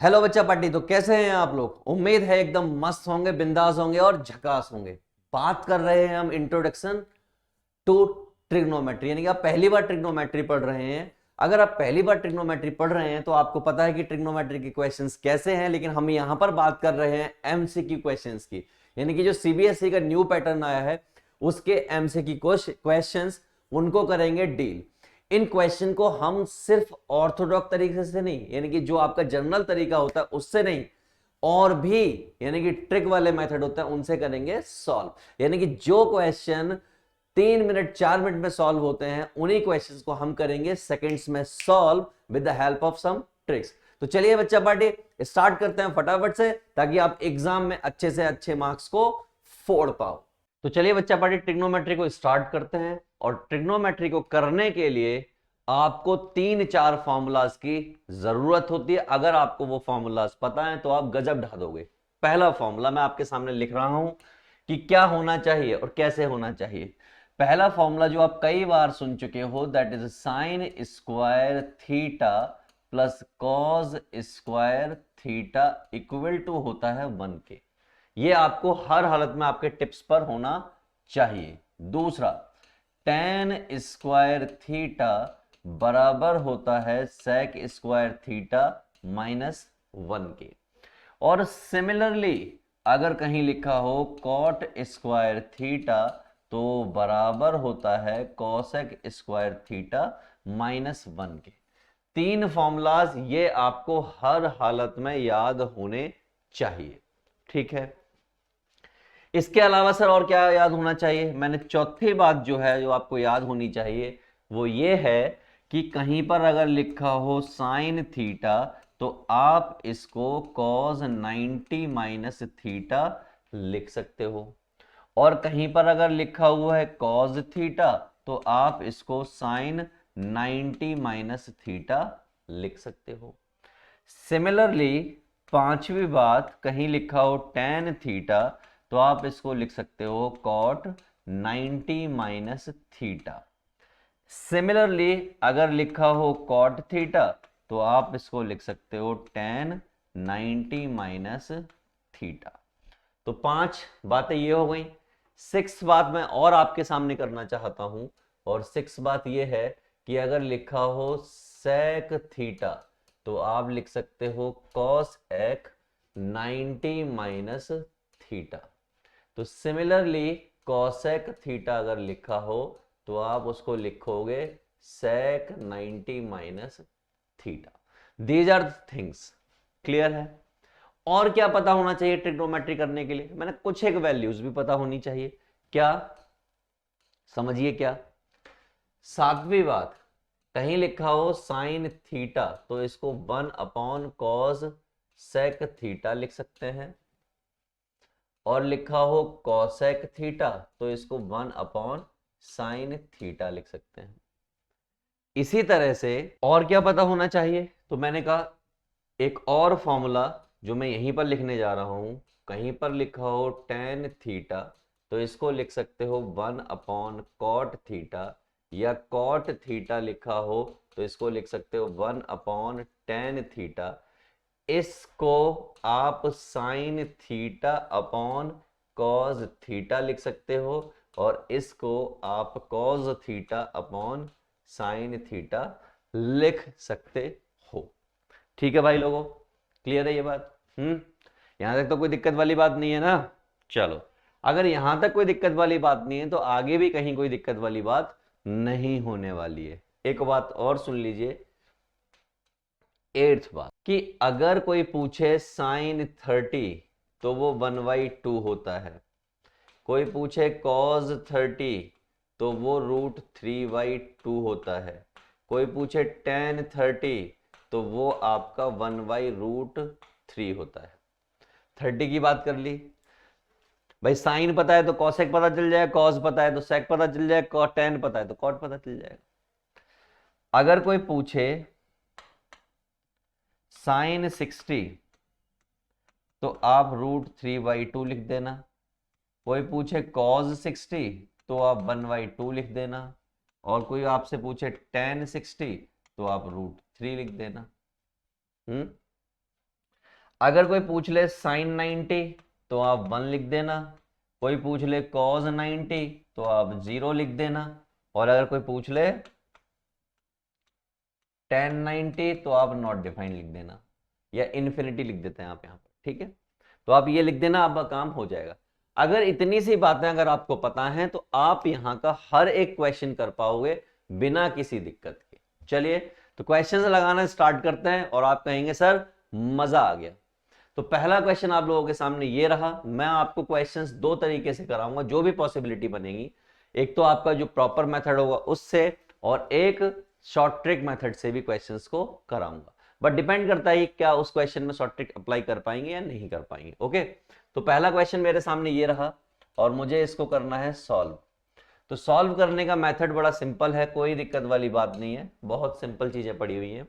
Hello बच्चा party. तो कैसे हैं आप लोग? उम्मीद है एकदम मस्त होंगे, बिंदास होंगे और झकास होंगे। बात कर रहे हैं हम इंट्रोडक्शन टू ट्रिग्नोमेट्री, यानी कि आप पहली बार ट्रिग्नोमेट्री पढ़ रहे हैं। अगर आप पहली बार ट्रिग्नोमेट्री पढ़ रहे हैं तो आपको पता है कि ट्रिग्नोमेट्री के क्वेश्चंस कैसे हैं, लेकिन हम यहां पर बात कर रहे हैं एमसीक्यू क्वेश्चंस की, यानी कि जो सीबीएसई का न्यू पैटर्न आया है उसके एमसीक्यू क्वेश्चंस, उनको करेंगे डील। इन क्वेश्चन को हम सिर्फ ऑर्थोडॉक्स तरीके से नहीं, यानी कि जो आपका जनरल तरीका होता है उससे नहीं, और भी यानी कि ट्रिक वाले मेथड होता है उनसे करेंगे सॉल्व। यानी कि जो क्वेश्चन 3 मिनट 4 मिनट में सॉल्व होते हैं उन्हीं क्वेश्चंस को हम करेंगे सेकंड्स में solve with the help of some tricks. तो चलिए बच्चा पार्टी स्टार्ट करते हैं फटाफट से, ताकि आप एग्जाम में अच्छे से अच्छे मार्क्स को फोड़ पाओ। तो चलिए बच्चा पार्टी ट्रिग्नोमेट्री को स्टार्ट करते हैं। और ट्रिग्नोमेट्री को करने के लिए आपको 3-4 फॉर्मूलाज की जरूरत होती है। अगर आपको वो फॉर्मूलाज पता है तो आप गजब ढा दोगे। पहला फॉर्मूला मैं आपके सामने लिख रहा हूं कि क्या होना चाहिए और कैसे होना चाहिए। पहला फॉर्मूला जो आप कई बार सुन चुके हो, that is sine square theta plus cos square theta equal to होता है 1 के। ये आपको हर हालत में आपके टिप्स पर होना चाहिए। दूसरा, टेन स्क्वायर थीटा बराबर होता है सेक स्क्वायर थीटा -1 के। और सिमिलरली अगर कहीं लिखा हो कॉट स्क्वायर थीटा तो बराबर होता है कॉसेक स्क्वायर थीटा -1 के। 3 फॉर्मूलाज ये आपको हर हालत में याद होने चाहिए, ठीक है। इसके अलावा सर और क्या याद होना चाहिए? मैंने चौथी बात जो है जो आपको याद होनी चाहिए वो ये है कि कहीं पर अगर लिखा हो साइन थीटा तो आप इसको कॉस 90 माइनस थीटा लिख सकते हो। और कहीं पर अगर लिखा हुआ है कॉस थीटा तो आप इसको साइन 90 माइनस थीटा लिख सकते हो। सिमिलरली पांचवी बात, कहीं लिखा हो टेन थीटा तो आप इसको लिख सकते हो कॉट 90 माइनस थीटा। सिमिलरली अगर लिखा हो कॉट थीटा तो आप इसको लिख सकते हो टेन 90 माइनस थीटा। तो 5 बातें ये हो गई। 6 बात मैं और आपके सामने करना चाहता हूं, और 6 बात ये है कि अगर लिखा हो सेक थीटा तो आप लिख सकते हो कॉस एक 90 माइनस थीटा। तो सिमिलरली कॉसेक थीटा अगर लिखा हो तो आप उसको लिखोगे sec 90 minus theta. These are things. Clear है? और क्या पता होना चाहिए ट्रिग्नोमेट्री करने के लिए? मैंने कुछ एक वैल्यूज भी पता होनी चाहिए। क्या? समझिए क्या। सातवीं बात, कहीं लिखा हो साइन थीटा तो इसको 1/कॉस सेक थीटा लिख सकते हैं। और लिखा हो कॉसेक थीटा तो इसको 1/साइन थीटा लिख सकते हैं। इसी तरह से और क्या पता होना चाहिए? तो मैंने कहा एक और फॉर्मूला जो मैं यहीं पर लिखने जा रहा हूं, कहीं पर लिखा हो टेन थीटा तो इसको लिख सकते हो 1/कॉट थीटा, या कॉट थीटा लिखा हो तो इसको लिख सकते हो 1/टेन थीटा। इसको आप sign theta upon cos theta लिख सकते हो, और इसको आप cos theta upon sine theta लिख सकते हो। ठीक है भाई लोगों, क्लियर है ये बात? यहां तक तो कोई दिक्कत वाली बात नहीं है ना? चलो, अगर यहां तक कोई दिक्कत वाली बात नहीं है तो आगे भी कहीं कोई दिक्कत वाली बात नहीं होने वाली है। एक बात और सुन लीजिए, 8th बात, कि अगर कोई पूछे साइन 30 तो वो 1/2 होता है। कोई पूछे कॉस 30 तो वो √3/2 होता है। कोई पूछे टेन 30 तो वो आपका 1/√3 होता है। 30 की बात कर ली भाई, साइन पता है तो कॉसेक पता चल जाएगा, कॉस पता है तो सेक पता चल जाएगा, टेन पता है तो कॉट पता चल जाएगा। अगर कोई पूछे साइन 60 तो आप √3/2 लिख देना। कोई पूछे कॉस 60 तो आप 1/2 लिख देना। और कोई आपसे पूछे टेन 60 तो आप √3 लिख देना। अगर कोई पूछ ले साइन 90 तो आप 1 लिख देना, कोई पूछ ले कॉज 90 तो आप 0 लिख देना, और अगर कोई पूछ ले tan 90 तो आप नॉट डिफाइंड लिख देना, या इन्फिनिटी लिख देते हैं आप यहाँ पर, ठीक है। तो आप ये लिख देना, आपका काम हो जाएगा। अगर इतनी सी बातें अगर आपको पता हैं तो आप यहाँ का हर एक क्वेश्चन कर पाओगे बिना किसी दिक्कत के। चलिए तो क्वेश्चंस लगाना स्टार्ट करते हैं, और आप कहेंगे सर मजा आ गया। तो पहला क्वेश्चन आप लोगों के सामने ये रहा। मैं आपको क्वेश्चंस दो तरीके से कराऊंगा, जो भी पॉसिबिलिटी बनेगी। एक तो आपका जो प्रॉपर मेथड होगा उससे, और एक शॉर्ट ट्रिक मेथड से भी क्वेश्चंस को कराऊंगा। बट डिपेंड करता है क्या उस क्वेश्चन में शॉर्ट ट्रिक अप्लाई कर पाएंगे या नहीं कर पाएंगे। ओके, तो पहला क्वेश्चन मेरे सामने ये रहा, और मुझे इसको करना है सॉल्व। तो सॉल्व करने का मेथड बड़ा सिंपल है, कोई दिक्कत वाली बात नहीं है, बहुत सिंपल चीजें पड़ी हुई हैं।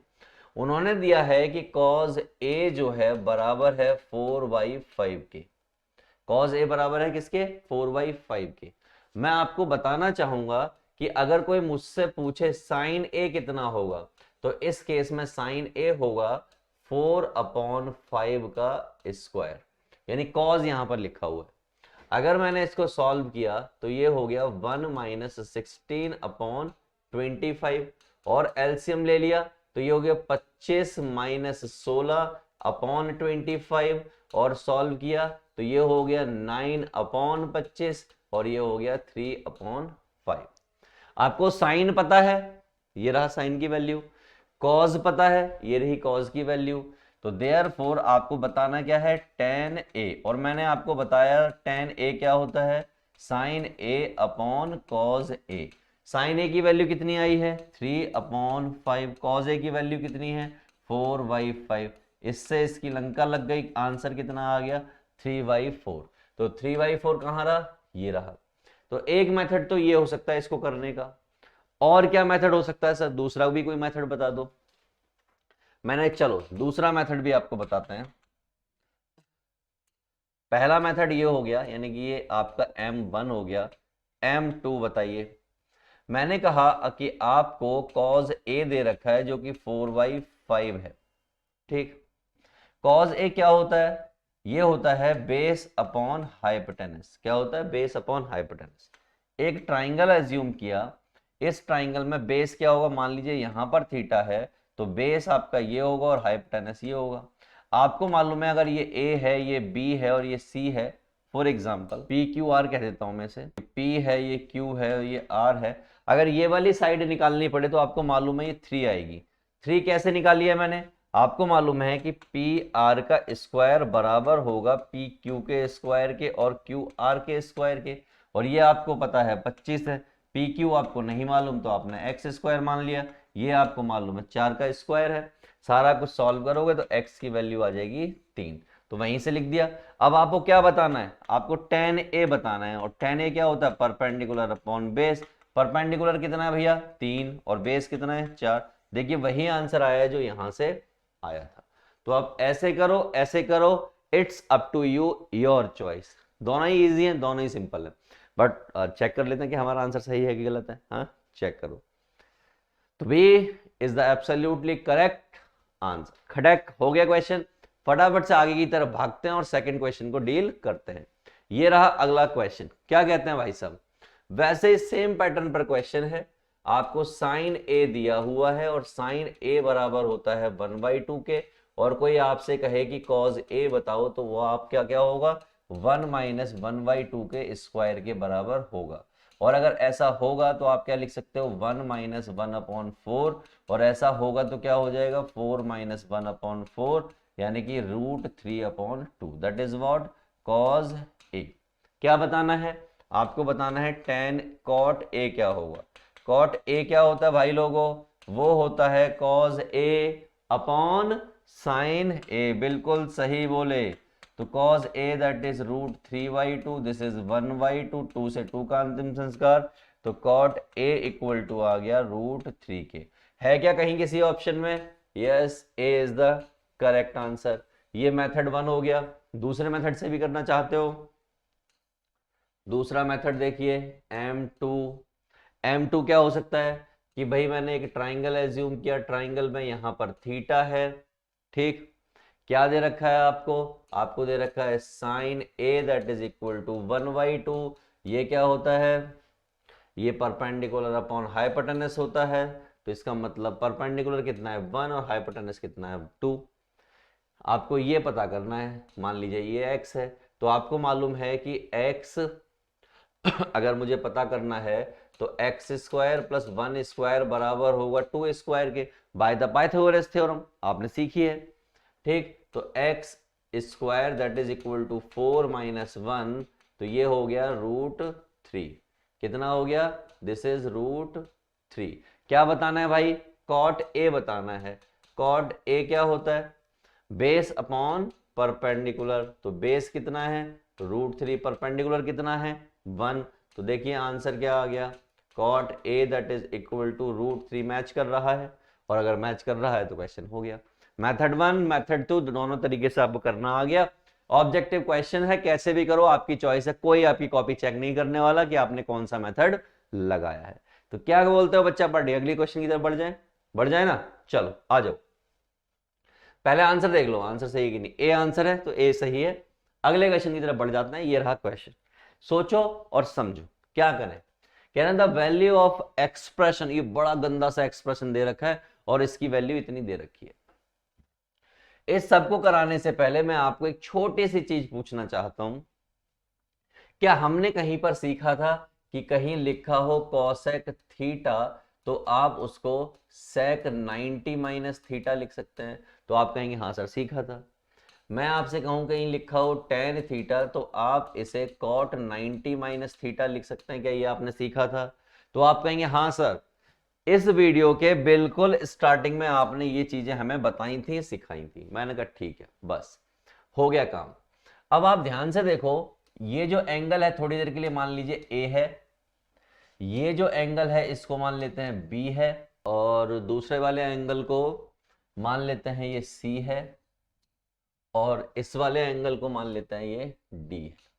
उन्होंने दिया है कि cos a जो है बराबर है 4/5 के। cos a बराबर है किसके? 4/5 के। मैं आपको बताना चाहूंगा कि अगर कोई मुझसे पूछे sin a कितना होगा, तो इस केस में sin a होगा 4/5 का स्क्वायर, यानी cos यहां पर लिखा हुआ है। अगर मैंने इसको सॉल्व किया तो ये हो गया 1 - 16/25, और एलसीएम ले लिया तो ये हो गया 25 - 16/25, और सॉल्व किया तो ये हो गया 9/25, और ये हो गया 3/5। आपको साइन पता है, ये रहा साइन की वैल्यू, कॉज पता है, ये रही कॉज की वैल्यू। तो देयरफॉर आपको बताना क्या है? tan a, और मैंने आपको बताया tan a क्या होता है? sin a/cos a। sin a की वैल्यू कितनी आई है? 3/5। cos a की वैल्यू कितनी है? 4/5। इससे इसकी लंका लग गई, आंसर कितना आ गया? 3/4। तो 3/4 कहाँ रहा? ये रहा। तो एक मेथड तो ये हो सकता है इसको करने का। और क्या मेथड हो सकता है सर? दूसरा भी कोई मेथड बता दो। मैंने चलो दूसरा मेथड भी आपको बताते हैं। पहला मेथड ये हो गया, यानी कि ये आपका M1 हो गया। M2 बताइए। मैंने कहा कि आपको cos A दे रखा है जो कि 4/5 है, ठीक। cos A क्या होता है? ये होता है बेस अपॉन हाइपोटेनस। क्या होता है? Base upon hypotenuse. एक ट्राइंगल एज्यूम किया, इस ट्राइंगल में बेस क्या होगा? मान लीजिए यहां पर थीटा है, तो बेस आपका ये होगा और हाइपोटेनस ये होगा। आपको मालूम है अगर ये A है, ये B है और ये C है, फॉर एग्जाम्पल PQR कह देता हूं मैं इसे, P है, ये Q है, ये R है। अगर ये वाली साइड निकालनी पड़े तो आपको मालूम है ये 3 आएगी। 3 कैसे निकाली है मैंने? आपको मालूम है कि PR का स्क्वायर बराबर होगा PQ के स्क्वायर के और QR के स्क्वायर के, और ये आपको पता है 25 है। PQ आपको नहीं मालूम तो आपने x स्क्वायर मान लिया, ये आपको मालूम है 4 का स्क्वायर है। सारा कुछ सॉल्व करोगे तो x की वैल्यू आ जाएगी 3, तो वहीं से लिख दिया। अब आपको क्या बताना है? आपको tan a बताना है, और tan a क्या होता है? Perpendicular upon base. परपेंडिकुलर कितना है भैया? 3, और बेस कितना है? 4। देखिए वही आंसर आया जो यहां से आया था। तो आप ऐसे करो, ऐसे करो, it's up to you, your choice. दोनों ही इजी है, दोनों ही सिंपल है, बट चेक कर लेते हैं कि हमारा आंसर सही है कि गलत है। हाँ, चेक करो। तो B is the absolutely correct answer. खड़क हो गया क्वेश्चन। फटाफट से आगे की तरफ भागते हैं और सेकंड क्वेश्चन को डील करते हैं। ये रहा अगला क्वेश्चन। क्या कहते हैं भाई साहब? वैसे सेम पैटर्न पर क्वेश्चन है। आपको साइन ए दिया हुआ है और साइन ए बराबर होता है 1/2 के, और कोई आपसे कहे कि कॉज ए बताओ, तो वो आप क्या क्या होगा? 1 - 1/2 के स्क्वायर के बराबर होगा। और अगर ऐसा होगा तो आप क्या लिख सकते हो? 1 - 1/4, और ऐसा होगा तो क्या हो जाएगा? 4 - 1/4, यानी कि √3/2। That is what? कॉज ए। क्या बताना है आपको? बताना है tan cot a क्या होगा। cot a क्या होता है भाई लोगों? वो होता है cos a upon sin a। बिल्कुल सही बोले। तो cos a that is √3/2, this is 1/2, 2 से 2 का अंतिम संस्कार, तो cot a इक्वल टू आ गया √3 के। है क्या कहीं किसी ऑप्शन में? Yes, a is the correct answer. ये मेथड 1 हो गया। दूसरे मेथड से भी करना चाहते हो? दूसरा मेथड देखिए, M2। M2 क्या हो सकता है कि भाई मैंने एक ट्राइंगल एज्यूम किया, ट्राइंगल में यहां पर थीटा है, ठीक। क्या दे रखा है आपको? आपको दे रखा है sine A that is equal to 1/2। ये क्या होता है? ये परपेंडिकुलर अपॉन हाइपोटेनस होता है। तो इसका मतलब परपेंडिकुलर कितना है 1 और हाइपोटेनस कितना है 2। आपको ये पता करना है। मान लीजिए ये x है, तो आपको मालूम है कि x अगर मुझे पता करना है तो एक्स स्क्वायर प्लस 1 स्क्वायर बराबर होगा 2 स्क्वायर के, बाय द पाइथागोरस थ्योरम आपने सीखी है। ठीक, तो x square that is equal to 4 minus 1, तो ये हो गया √3। कितना हो गया? This is √3। क्या बताना है भाई? कॉट ए बताना है। कॉट ए क्या होता है? Base upon perpendicular. तो बेस कितना है? √3। परपेंडिकुलर कितना है? 1। तो देखिए आंसर क्या आ गया? Cot A that is equal to √3 match कर रहा है। और अगर मैच कर रहा है तो क्वेश्चन हो गया। मेथड 1 मेथड 2 दोनों तरीके से आपको करना आ गया। ऑब्जेक्टिव क्वेश्चन है, कैसे भी करो, आपकी चॉइस है। कोई आपकी कॉपी चेक नहीं करने वाला कि आपने कौन सा मेथड लगाया है। तो क्या बोलते हो बच्चा? पढ़िए, अगली क्वेश्चन की तरफ बढ़ जाए। बढ़ जाए ना? चलो आ जाओ। पहले आंसर देख लो, आंसर सही है कि नहीं। ए आंसर है तो ए सही है। अगले क्वेश्चन की तरफ बढ़ जाते हैं। ये रहा क्वेश्चन, सोचो और समझो क्या करें। कहना द वैल्यू ऑफ एक्सप्रेशन, ये बड़ा गंदा सा एक्सप्रेशन दे रखा है और इसकी वैल्यू इतनी दे रखी है। इस सबको कराने से पहले मैं आपको एक छोटी सी चीज पूछना चाहता हूं। क्या हमने कहीं पर सीखा था कि कहीं लिखा हो कॉसेक थीटा तो आप उसको सेक 90 माइनस थीटा लिख सकते हैं? तो आप कहेंगे हाँ सर सीखा था। मैं आपसे कहूं कहीं लिखा हो टेन थीटा तो आप इसे कॉट 90 माइनस थीटा लिख सकते हैं? क्या ये आपने सीखा था? तो आप कहेंगे हाँ सर, इस वीडियो के बिल्कुल स्टार्टिंग में आपने ये चीजें हमें बताई थी, सिखाई थी। मैंने कहा ठीक है, बस हो गया काम। अब आप ध्यान से देखो, ये जो एंगल है थोड़ी देर के लिए मान लीजिए ए है, ये जो एंगल है इसको मान लेते हैं बी है, और दूसरे वाले एंगल को मान लेते हैं ये सी है, और इस वाले एंगल को मान लेते हैं ये डी है।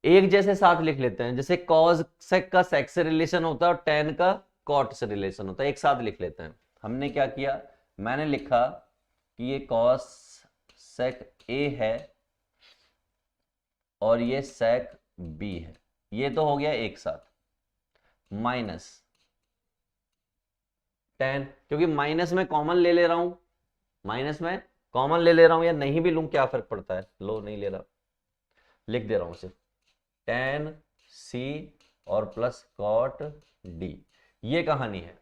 एक जैसे साथ लिख लेते हैं, जैसे कॉस सेक का सेक से रिलेशन होता है और टेन का कॉट से रिलेशन होता है, एक साथ लिख लेते हैं। हमने क्या किया, मैंने लिखा कि ये कॉस सेक ए है और ये सेक बी है। ये तो हो गया एक साथ, माइनस टेन, क्योंकि माइनस में कॉमन ले ले रहा हूं, माइनस में कॉमन ले ले रहा हूं, या नहीं भी लूं क्या फर्क पड़ता है, लो नहीं ले रहा, लिख दे रहा हूं सिर्फ टेन सी और प्लस कॉट डी। ये कहानी है।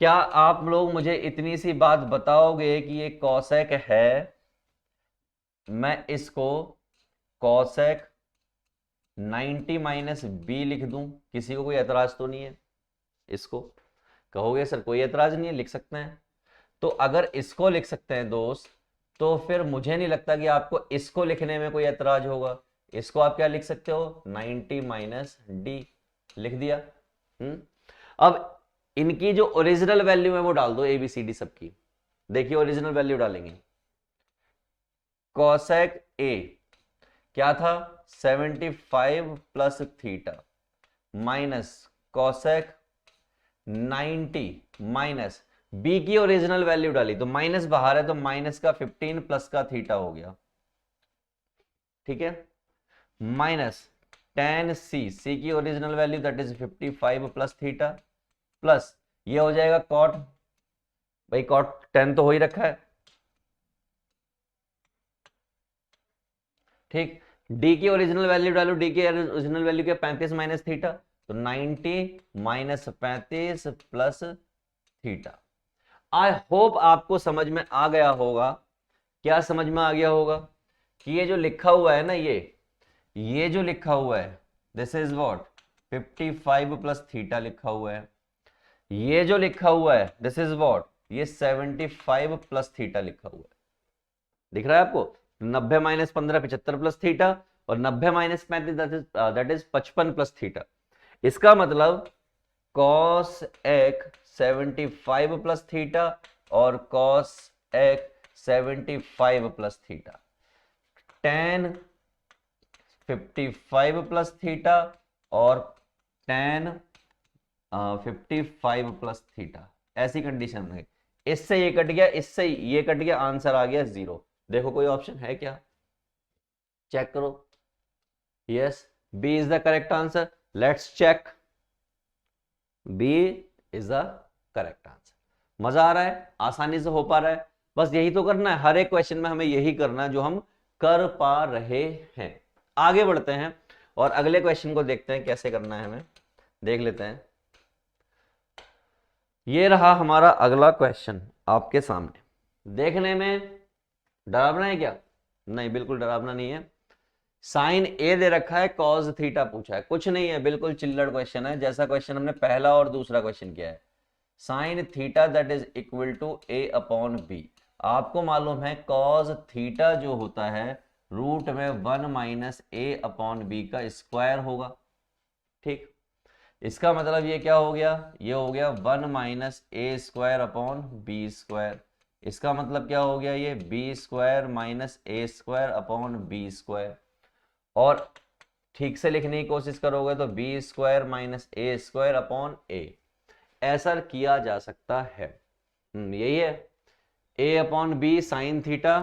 क्या आप लोग मुझे इतनी सी बात बताओगे कि ये कॉसेक है, मैं इसको कॉसेक 90 माइनस बी लिख दूं? किसी को कोई एतराज तो नहीं है? इसको कहोगे सर कोई एतराज नहीं है, लिख सकते हैं। तो अगर इसको लिख सकते हैं दोस्त, तो फिर मुझे नहीं लगता कि आपको इसको लिखने में कोई एतराज होगा। इसको आप क्या लिख सकते हो, 90 माइनस डी लिख दिया। अब इनकी जो ओरिजिनल वैल्यू है वो डाल दो, एबीसीडी सबकी। देखिए ओरिजिनल वैल्यू डालेंगे। कॉसेक ए क्या था, 75 plus theta, minus cosec 90 minus B की ओरिजिनल वैल्यू डाली, तो माइनस बाहर है तो माइनस का 15 प्लस का थीटा हो गया, ठीक है, माइनस टेन सी, सी की original value that is 55 plus theta, plus ये हो जाएगा कॉट, भाई कॉट 10 तो हो ही रखा है, ठीक। डी की ओरिजिनल वैल्यू डालो, डी की ओरिजिनल वैल्यू क्या, 35 माइनस थीटा, तो 90 minus 35 plus theta. I hope आपको समझ में आ गया होगा। क्या समझ में आ गया होगा कि ये जो लिखा हुआ है ना, ये जो लिखा हुआ है this is what 55 plus theta लिखा हुआ है, ये जो लिखा हुआ है दिस इज व्हाट ये 75 प्लस थीटा लिखा हुआ है, दिख रहा है आपको? 90 माइनस 15 75 प्लस थीटा, और 90 minus 35 that is 55 plus theta. इसका मतलब कॉस एक 75 प्लस थीटा और कॉस एक 75 plus theta, ten 55 plus theta और टेन 55 प्लस थीटा, ऐसी कंडीशन है। इससे ये कट गया, इससे ये कट गया, आंसर आ गया 0। देखो कोई ऑप्शन है क्या, चेक करो। Yes, B is the correct answer. Let's check, B is the correct answer. मजा आ रहा है, आसानी से हो पा रहा है। बस यही तो करना है, हर एक क्वेश्चन में हमें यही करना है जो हम कर पा रहे हैं। आगे बढ़ते हैं और अगले क्वेश्चन को देखते हैं कैसे करना है, हमें देख लेते हैं। ये रहा हमारा अगला क्वेश्चन आपके सामने। देखने में डरावना है क्या? नहीं, बिल्कुल डरावना नहीं है। साइन ए दे रखा है, कॉस थीटा पूछा है, कुछ नहीं है, बिल्कुल चिल्लड़ क्वेश्चन है, जैसा क्वेश्चन हमने पहला और दूसरा क्वेश्चन किया है। Sine theta that is equal to A upon B. आपको मालूम है कॉस थीटा जो होता है रूट में 1 माइनस ए अपॉन बी का स्क्वायर होगा। ठीक, इसका मतलब ये क्या हो गया, ये हो गया 1 minus A square upon B square. इसका मतलब क्या हो गया, ये B square minus A square upon B square. और ठीक से लिखने की कोशिश करोगे तो B square minus A square upon A, ऐसा किया जा सकता है। यही है A upon B sine theta,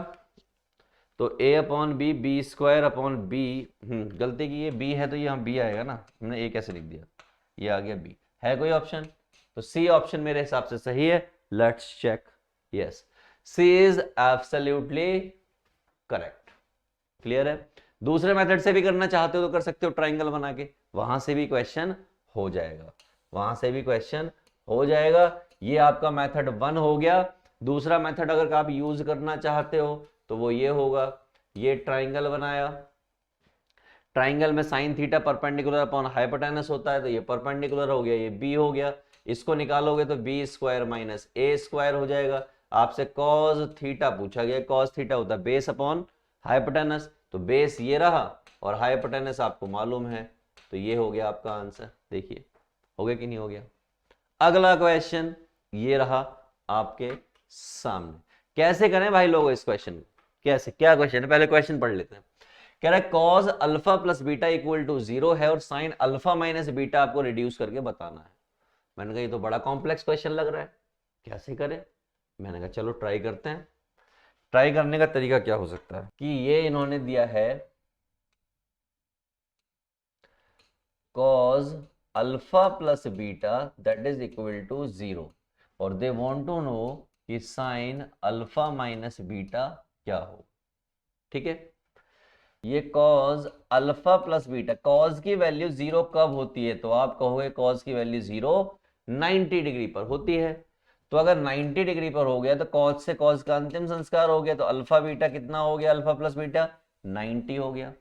तो A upon B B square upon B. गलती की, ये बी है तो यहाँ बी आएगा ना, हमने ए कैसे लिख दिया, ये आ गया बी। है कोई ऑप्शन? तो सी ऑप्शन मेरे हिसाब से सही है। Let's check. Yes, C is absolutely correct. Clear है? दूसरे मेथड से भी करना चाहते हो तो कर सकते हो, ट्राइंगल बना के, वहां से भी क्वेश्चन हो जाएगा, वहां से भी क्वेश्चन हो जाएगा। ये आपका मेथड 1 हो गया। दूसरा मेथड अगर आप यूज करना चाहते हो तो वो ये होगा, ये ट्राइंगल बनाया, ट्राइंगल में sine theta perpendicular upon hypotenuse होता है, तो ये परपेंडिकुलर हो गया, ये बी हो गया। इसको निकालोगे तो B square minus A square हो जाएगा। आपसे कॉस थीटा पूछा गया, कॉस थीटा होता है बेस अपॉन हाइपोटेनस, तो बेस ये रहा और हाइपोटेनस आपको मालूम है, तो ये हो गया आपका आंसर। देखिए हो गया कि नहीं हो गया। अगला क्वेश्चन ये रहा आपके सामने। कैसे करें भाई लोग इस क्वेश्चन को, कैसे, क्या क्वेश्चन है, पहले क्वेश्चन पढ़ लेते हैं। कह रहा है cos alpha plus beta equal to 0 है और साइन अल्फा माइनस बीटा आपको रिड्यूस करके बताना है। मैंने कहा ये तो बड़ा कॉम्प्लेक्स क्वेश्चन लग रहा है, कैसे करें? मैंने कहा चलो ट्राई करते हैं। ट्राई करने का तरीका क्या हो सकता है कि ये इन्होंने दिया है cos alpha plus beta that is equal to 0 और दे वांट टू नो कि साइन अल्फा माइनस बीटा क्या हो। ठीक है, ये cos alpha plus beta, cos की वैल्यू 0 कब होती है, तो आप कहोगे cos की वैल्यू 0 90 डिग्री पर होती है। तो अगर 90 डिग्री पर हो गया तो cos से cos का अंतिम संस्कार हो गया, तो अल्फा बीटा कितना हो गया, अल्फा प्लस बीटा 90 हो गया।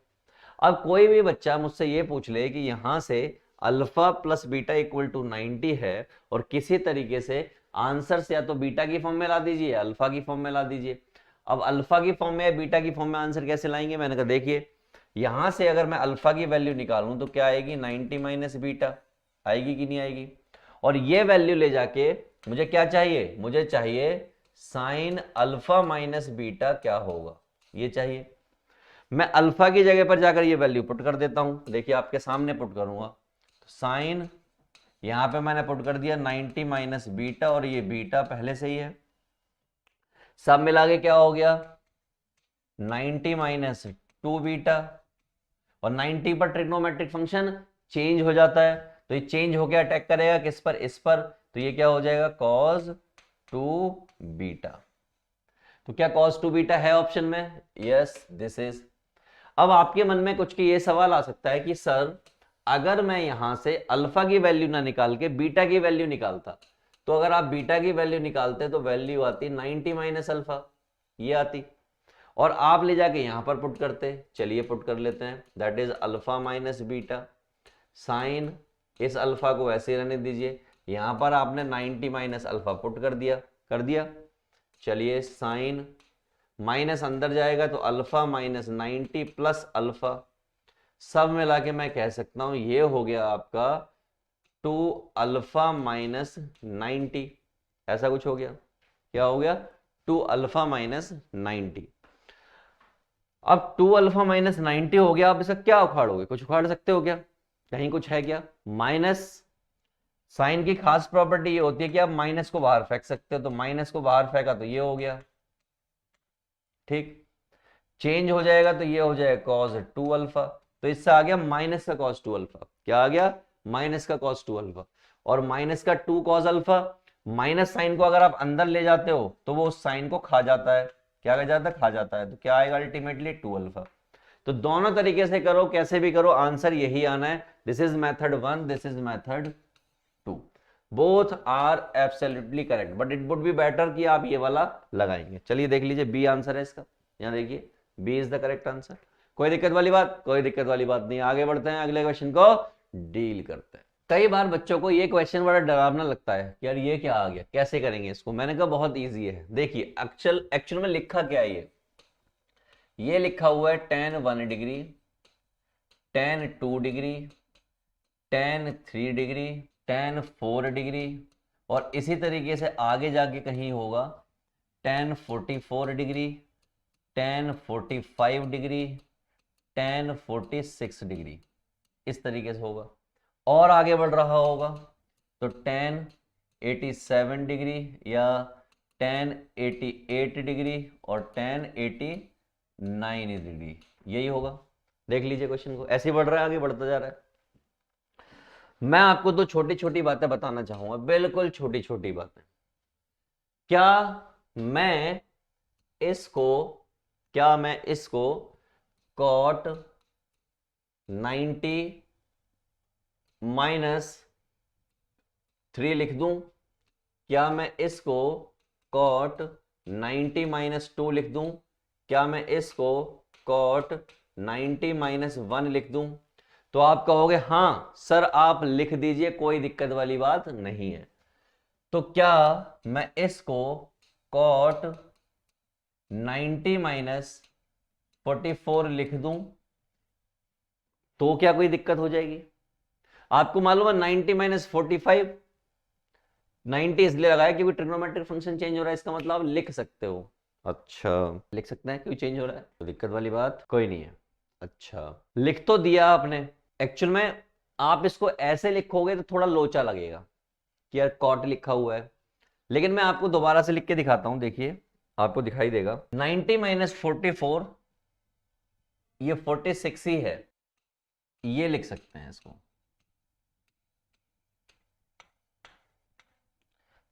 अब कोई भी बच्चा मुझसे ये पूछ ले कि यहां से alpha plus beta equal to 90 है और किसी तरीके से आंसर से या तो बीटा की फॉर्म में ला दीजिए, अल्फा की फॉर्म में ला दीजिए। अब अल्फा की फॉर्म में या बीटा की फॉर्म में आंसर कैसे लाएंगे? मैंने कहा देखिए, यहां से अगर मैं अल्फा की वैल्यू निकालूं तो क्या आएगी, 90 माइनस बीटा आएगी कि नहीं आएगी। और ये वैल्यू ले जाके मुझे क्या चाहिए, मुझे चाहिए साइन अल्फा माइनस बीटा क्या होगा, ये चाहिए। मैं अल्फा की जगह पर जाकर ये वैल्यू पुट कर देता हूं, देखिए आपके सामने पुट करूंगा। तो साइन यहां पे मैंने पुट कर दिया 90 माइनस बीटा और ये बीटा पहले से ही है, सब मिला के क्या हो गया 90 माइनस 2 बीटा। और 90 पर ट्रिग्नोमेट्रिक फंक्शन चेंज हो जाता है, तो ये चेंज होकर अटैक करेगा किस पर, इस पर, तो ये क्या हो जाएगा cos 2 बीटा। तो क्या cos 2 बीटा है ऑप्शन में? Yes this is. अब आपके मन में कुछ की ये सवाल आ सकता है कि सर अगर मैं यहां से अल्फा की वैल्यू ना निकाल के बीटा की वैल्यू निकालता, तो अगर आप बीटा की वैल्यू निकालते तो वैल्यू आती 90 माइनस अल्फा, ये आती, और आप ले जाके यहां पर पुट करते। चलिए पुट कर लेते हैं, that is alpha minus beta. Sine इस अल्फा को ऐसे रहने दीजिए, यहां पर आपने 90 माइनस अल्फा पुट कर दिया। चलिए साइन माइनस अंदर जाएगा तो अल्फा माइनस 90 प्लस अल्फा, सब मिला के मैं कह सकता हूं ये हो गया आपका 2 अल्फा माइनस 90। ऐसा कुछ हो गया, क्या हो गया 2 अल्फा माइनस 90। अब 2 अल्फा माइनस 90 हो गया, आप इसका क्या उखाड़ोगे, कुछ उखाड़ सकते हो क्या, कहीं कुछ है क्या? माइनस साइन की खास प्रॉपर्टी ये होती है कि आप माइनस को बाहर फेंक सकते हो, तो माइनस को बाहर फेंका तो ये हो गया, ठीक, चेंज हो जाएगा तो ये हो जाएगा कॉस 2 अल्फा, तो इससे आ गया माइनस का कॉस 2 अल्फा, क्या आ गया, माइनस का कॉस 2 अल्फा, और माइनस का 2 कॉस अल्फा, माइनस साइन को अगर आप अंदर ले जाते हो तो वो उस साइन को खा जाता है, क्या कर जाता है, खा जाता है, तो क्या आएगा अल्टीमेटली 2 अल्फा। तो दोनों तरीके से करो, कैसे भी करो, आंसर यही आना है। This is method 1, this is method 2, both are absolutely correct, but it would be better कि आप ये वाला लगाएंगे। चलिए देख लीजिए, बी आंसर है इसका, यहां देखिए B is the correct answer. कोई दिक्कत वाली बात, कोई दिक्कत वाली बात नहीं, आगे बढ़ते हैं, अगले क्वेश्चन को डील करते हैं। कई बार बच्चों को ये क्वेश्चन बड़ा डरावना लगता है कि यार ये क्या आ गया, कैसे करेंगे इसको। मैंने कहा बहुत इजी है, देखिए एक्चुअल में लिखा क्या है, ये लिखा हुआ है tan 1 degree, tan 2 degree, tan 3 degree, tan 4 degree, और इसी तरीके से आगे जाके कहीं होगा tan 44 degree, tan 45 degree, tan 46 degree, इस तरीके से होगा। और आगे बढ़ रहा होगा तो tan 87 डिग्री या tan 88 डिग्री और tan 89 डिग्री, यही होगा। देख लीजिए क्वेश्चन को, ऐसे ही बढ़ रहा है, आगे बढ़ता जा रहा है। मैं आपको तो छोटी छोटी बातें बताना चाहूंगा, बिल्कुल छोटी छोटी बातें। क्या मैं इसको cot 90 -3 लिख दूं? क्या मैं इसको cot 90 -2 लिख दूं? क्या मैं इसको cot 90 -1 लिख दूं? तो आप कहोगे हाँ सर आप लिख दीजिए, कोई दिक्कत वाली बात नहीं है। तो क्या मैं इसको cot 90 -44 लिख दूं तो क्या कोई दिक्कत हो जाएगी? आपको मालूम है 90 -45, 90 इसलिए लगाया क्योंकि ट्रिग्नोमेट्रिक फंक्शन चेंज हो रहा है, इसका मतलब आप लिख सकते हो। अच्छा, लिख सकते हैं, क्यों चेंज हो रहा है, तो दिक्कत वाली बात कोई नहीं है। अच्छा, लिख तो दिया आपने, एक्चुअल में आप इसको ऐसे लिखोगे तो थोड़ा लोचा लगेगा कि यार कॉट लिखा हुआ है, लेकिन मैं आपको दोबारा से लिख के दिखाता हूं, देखिए आपको दिखाई देगा 90 -44, ये 46 ही है, ये लिख सकते हैं इसको,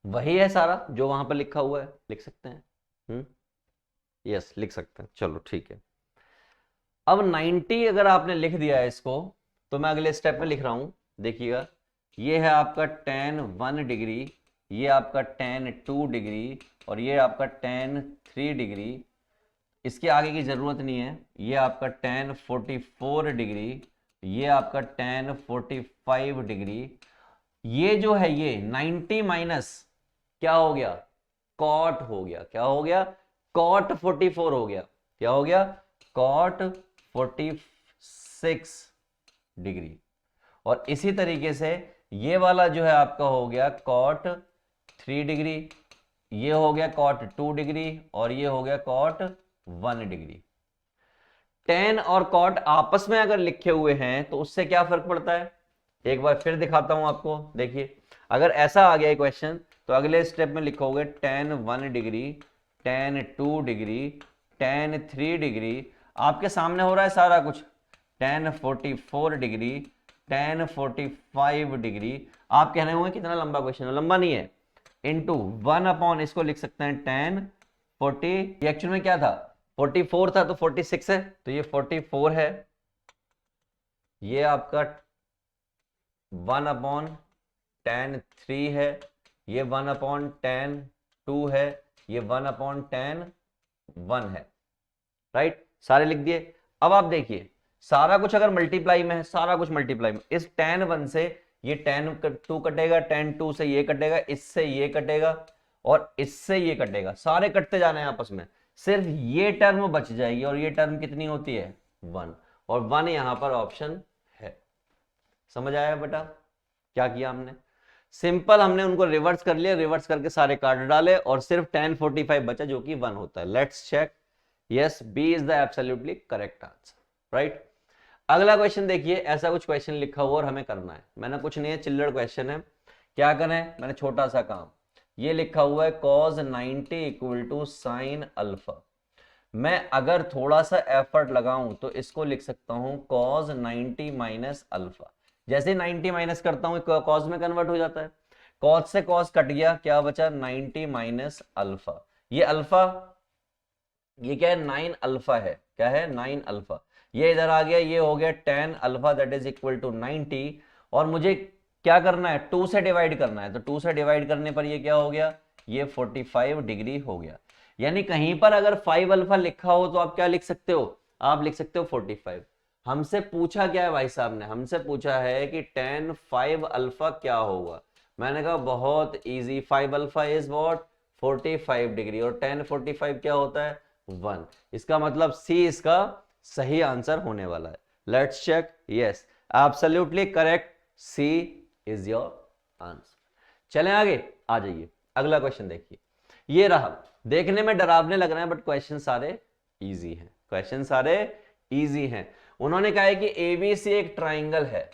वही है सारा जो वहां पर लिखा हुआ है, लिख सकते हैं। यस लिख सकते हैं, चलो ठीक है। अब 90 अगर आपने लिख दिया है इसको, तो मैं अगले स्टेप में लिख रहा हूं, देखिएगा ये है आपका tan 1 डिग्री, ये आपका tan 2 डिग्री, और ये आपका tan 3 डिग्री, इसके आगे की जरूरत नहीं है। ये आपका tan 44 डिग्री, ये आपका tan 45 डिग्री, ये जो है ये 90 माइनस क्या हो गया, cot हो गया, क्या हो गया, cot 44 हो गया, क्या हो गया, cot 46 डिग्री। और इसी तरीके से ये वाला जो है आपका हो गया cot 3 डिग्री, ये हो गया cot 2 डिग्री, और ये हो गया cot 1 डिग्री। tan और cot आपस में अगर लिखे हुए हैं तो उससे क्या फर्क पड़ता है, एक बार फिर दिखाता हूं आपको। देखिए अगर ऐसा आ गया क्वेश्चन तो अगले स्टेप में लिखोगे tan 1 degree, tan 2 degree, tan 3 degree, आपके सामने हो रहा है सारा कुछ, tan 44 डिग्री, tan 45 डिग्री। आप कह रहे होंगे कितना लंबा क्वेश्चन है, लंबा नहीं है, इनटू 1 अपॉन इसको लिख सकते हैं tan 40, ये एक्चुअल में क्या था 44 था तो 46 है, तो ये 44 है, ये आपका 1 अपॉन tan 3 है, ये 1 अपॉन tan 2 है, ये 1 अपॉन tan 1 है, राइट, सारे लिख दिए। अब आप देखिए सारा कुछ अगर मल्टीप्लाई में है, सारा कुछ मल्टीप्लाई में, इस tan 1 से ये tan 2 कटेगा, tan 2 से ये कटेगा, इससे ये कटेगा, और इससे ये कटेगा, सारे कटते जाने हैं आपस में, सिर्फ ये टर्म बच जाएगी, और ये टर्म कितनी होती है 1, और 1 यहां पर ऑप्शन है। समझ आया बेटा क्या किया हमने, सिंपल हमने उनको रिवर्स कर लिया, रिवर्स करके सारे काट डाले और सिर्फ tan 45 बचा जो कि 1 होता है। Let's check, yes B is the absolutely correct answer, right. अगला क्वेश्चन देखिए, ऐसा कुछ क्वेश्चन लिखा हुआ और हमें करना है, मैंने कुछ नहीं है, चिल्लड़ क्वेश्चन है, क्या करें, मैंने छोटा सा काम, ये लिखा हुआ है cos 90 equal to sine alpha. मैं अगर थोड़ा सा एफर्ट लगाऊं तो इसको लिख सकता हूं cos 90 माइनस अल्फा। जैसे 90 माइनस करता हूं cos में कन्वर्ट हो जाता है, cos से cos कट गया, क्या बचा 90 माइनस अल्फा। ये अल्फा, ये क्या है 9 अल्फा है, क्या है 9 अल्फा। ये इधर आ गया, ये हो गया 10 alpha that is equal to 90। और मुझे क्या करना है, 2 से डिवाइड करना है, तो 2 से डिवाइड करने पर ये क्या हो गया, ये 45 डिग्री हो गया। यानी कहीं पर अगर 5 अल्फा लिखा हो तो आप क्या लिख सकते हो, आप लिख सकते हो 45। हमसे पूछा क्या है भाई साहब ने, हमसे पूछा है कि 10 5 अल्फा क्या होगा। मैंने कहा बहुत easy, 5 alpha is what 45 degree, और 10 45 क्या होता है 1। इसका मतलब सी इसका सही आंसर होने वाला है। Let's check, yes absolutely correct, C is your answer. चलें आगे, आ जाइए अगला क्वेश्चन देखिए। ये रहा, देखने में डरावने लग रहे हैं बट क्वेश्चन सारे इजी हैं, क्वेश्चन सारे इजी हैं। उन्होंने कहा है कि एबीसी एक ट्राइंगल है।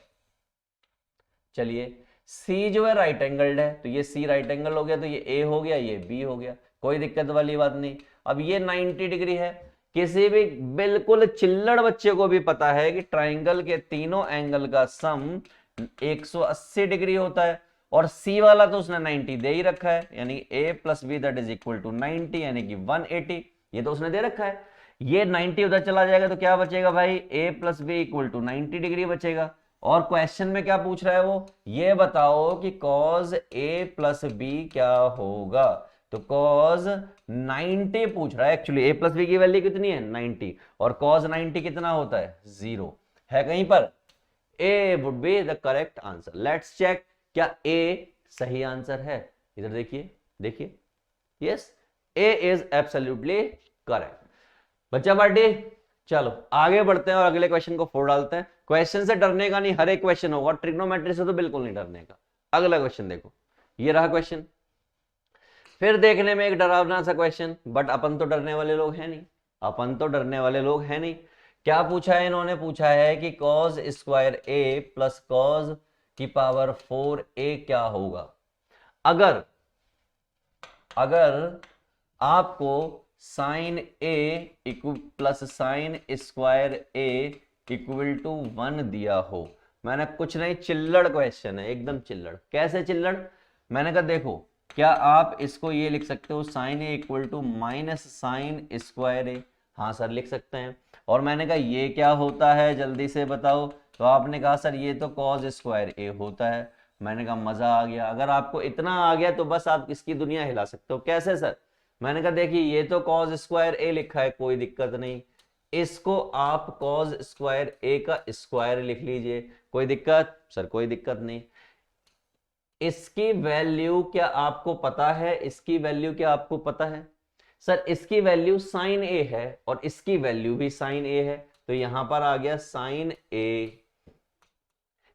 चलिए सी जो है राइट एंगल्ड है, तो ये सी राइट एंगल हो गया, तो ये ए हो गया, ये बी हो गया, कोई दिक्कत वाली बात नहीं। अब ये 90 डिग्री है, किसी भी बिल्कुल चिल्लड़ बच्चे को भी पता है कि ट्राइंगल के तीनों एंगल का सम 180 डिग्री होता है, और सी वाला तो उसने 90 दे ही रखा है, यानी a plus B that is equal to 90 यानी कि 180, ये तो उसने दे रखा है। ये 90 उधर चला जाएगा तो क्या बचेगा भाई, a plus B equal to 90 degree बचेगा। और क्वेश्चन में क्या पूछ रहा है वो, ये बताओ कि cos a प्लस बी क्या होगा। तो cos 90 पूछ रहा है, एक्चुअली a प्लस बी की वैल्यू कितनी है 90, और cos 90 कितना होता है 0 है कहीं पर, a would be the correct answer. Let's check, क्या a सही आंसर है, इधर देखिए, देखिए yes a is absolutely correct. बच्चा पार्टी चलो आगे बढ़ते हैं और अगले क्वेश्चन को फोड़ डालते हैं। क्वेश्चन से डरने का नहीं, हर एक क्वेश्चन होगा, ट्रिग्नोमेट्री से तो बिल्कुल नहीं डरने का। अगला क्वेश्चन देखो, ये रहा क्वेश्चन, फिर देखने में एक डरावना सा क्वेश्चन, बट अपन तो डरने वाले लोग हैं नहीं, अपन तो डरने वाले लोग हैं नहीं। क्या पूछा है इन्होंने, पूछा है कि cos square a plus cos की पावर 4a क्या होगा। अगर आपको sine a plus sine square a equal to 1 दिया हो, मैंने कुछ नहीं, चिल्लड़ क्वेश्चन है एकदम चिल्लड़। कैसे चिल्लड़, मैंने कहा देखो, क्या आप इसको ये लिख सकते हो sine A equal to minus sine square A, हाँ सर लिख सकते हैं। और मैंने कहा ये क्या होता है जल्दी से बताओ, तो आपने कहा सर ये तो cos स्क्वायर ए होता है। मैंने कहा मजा आ गया, अगर आपको इतना आ गया तो बस आप इसकी दुनिया हिला सकते हो। कैसे सर, मैंने कहा देखिए ये तो cos स्क्वायर ए लिखा है, कोई दिक्कत नहीं, इसको आप cos स्क्वायर ए का स्क्वायर लिख लीजिए, कोई दिक्कत सर, कोई दिक्कत नहीं। इसकी वैल्यू क्या आपको पता है, इसकी वैल्यू क्या आपको पता है सर, इसकी वैल्यू साइन ए है और इसकी वैल्यू भी साइन ए है, तो यहां पर आ गया साइन ए,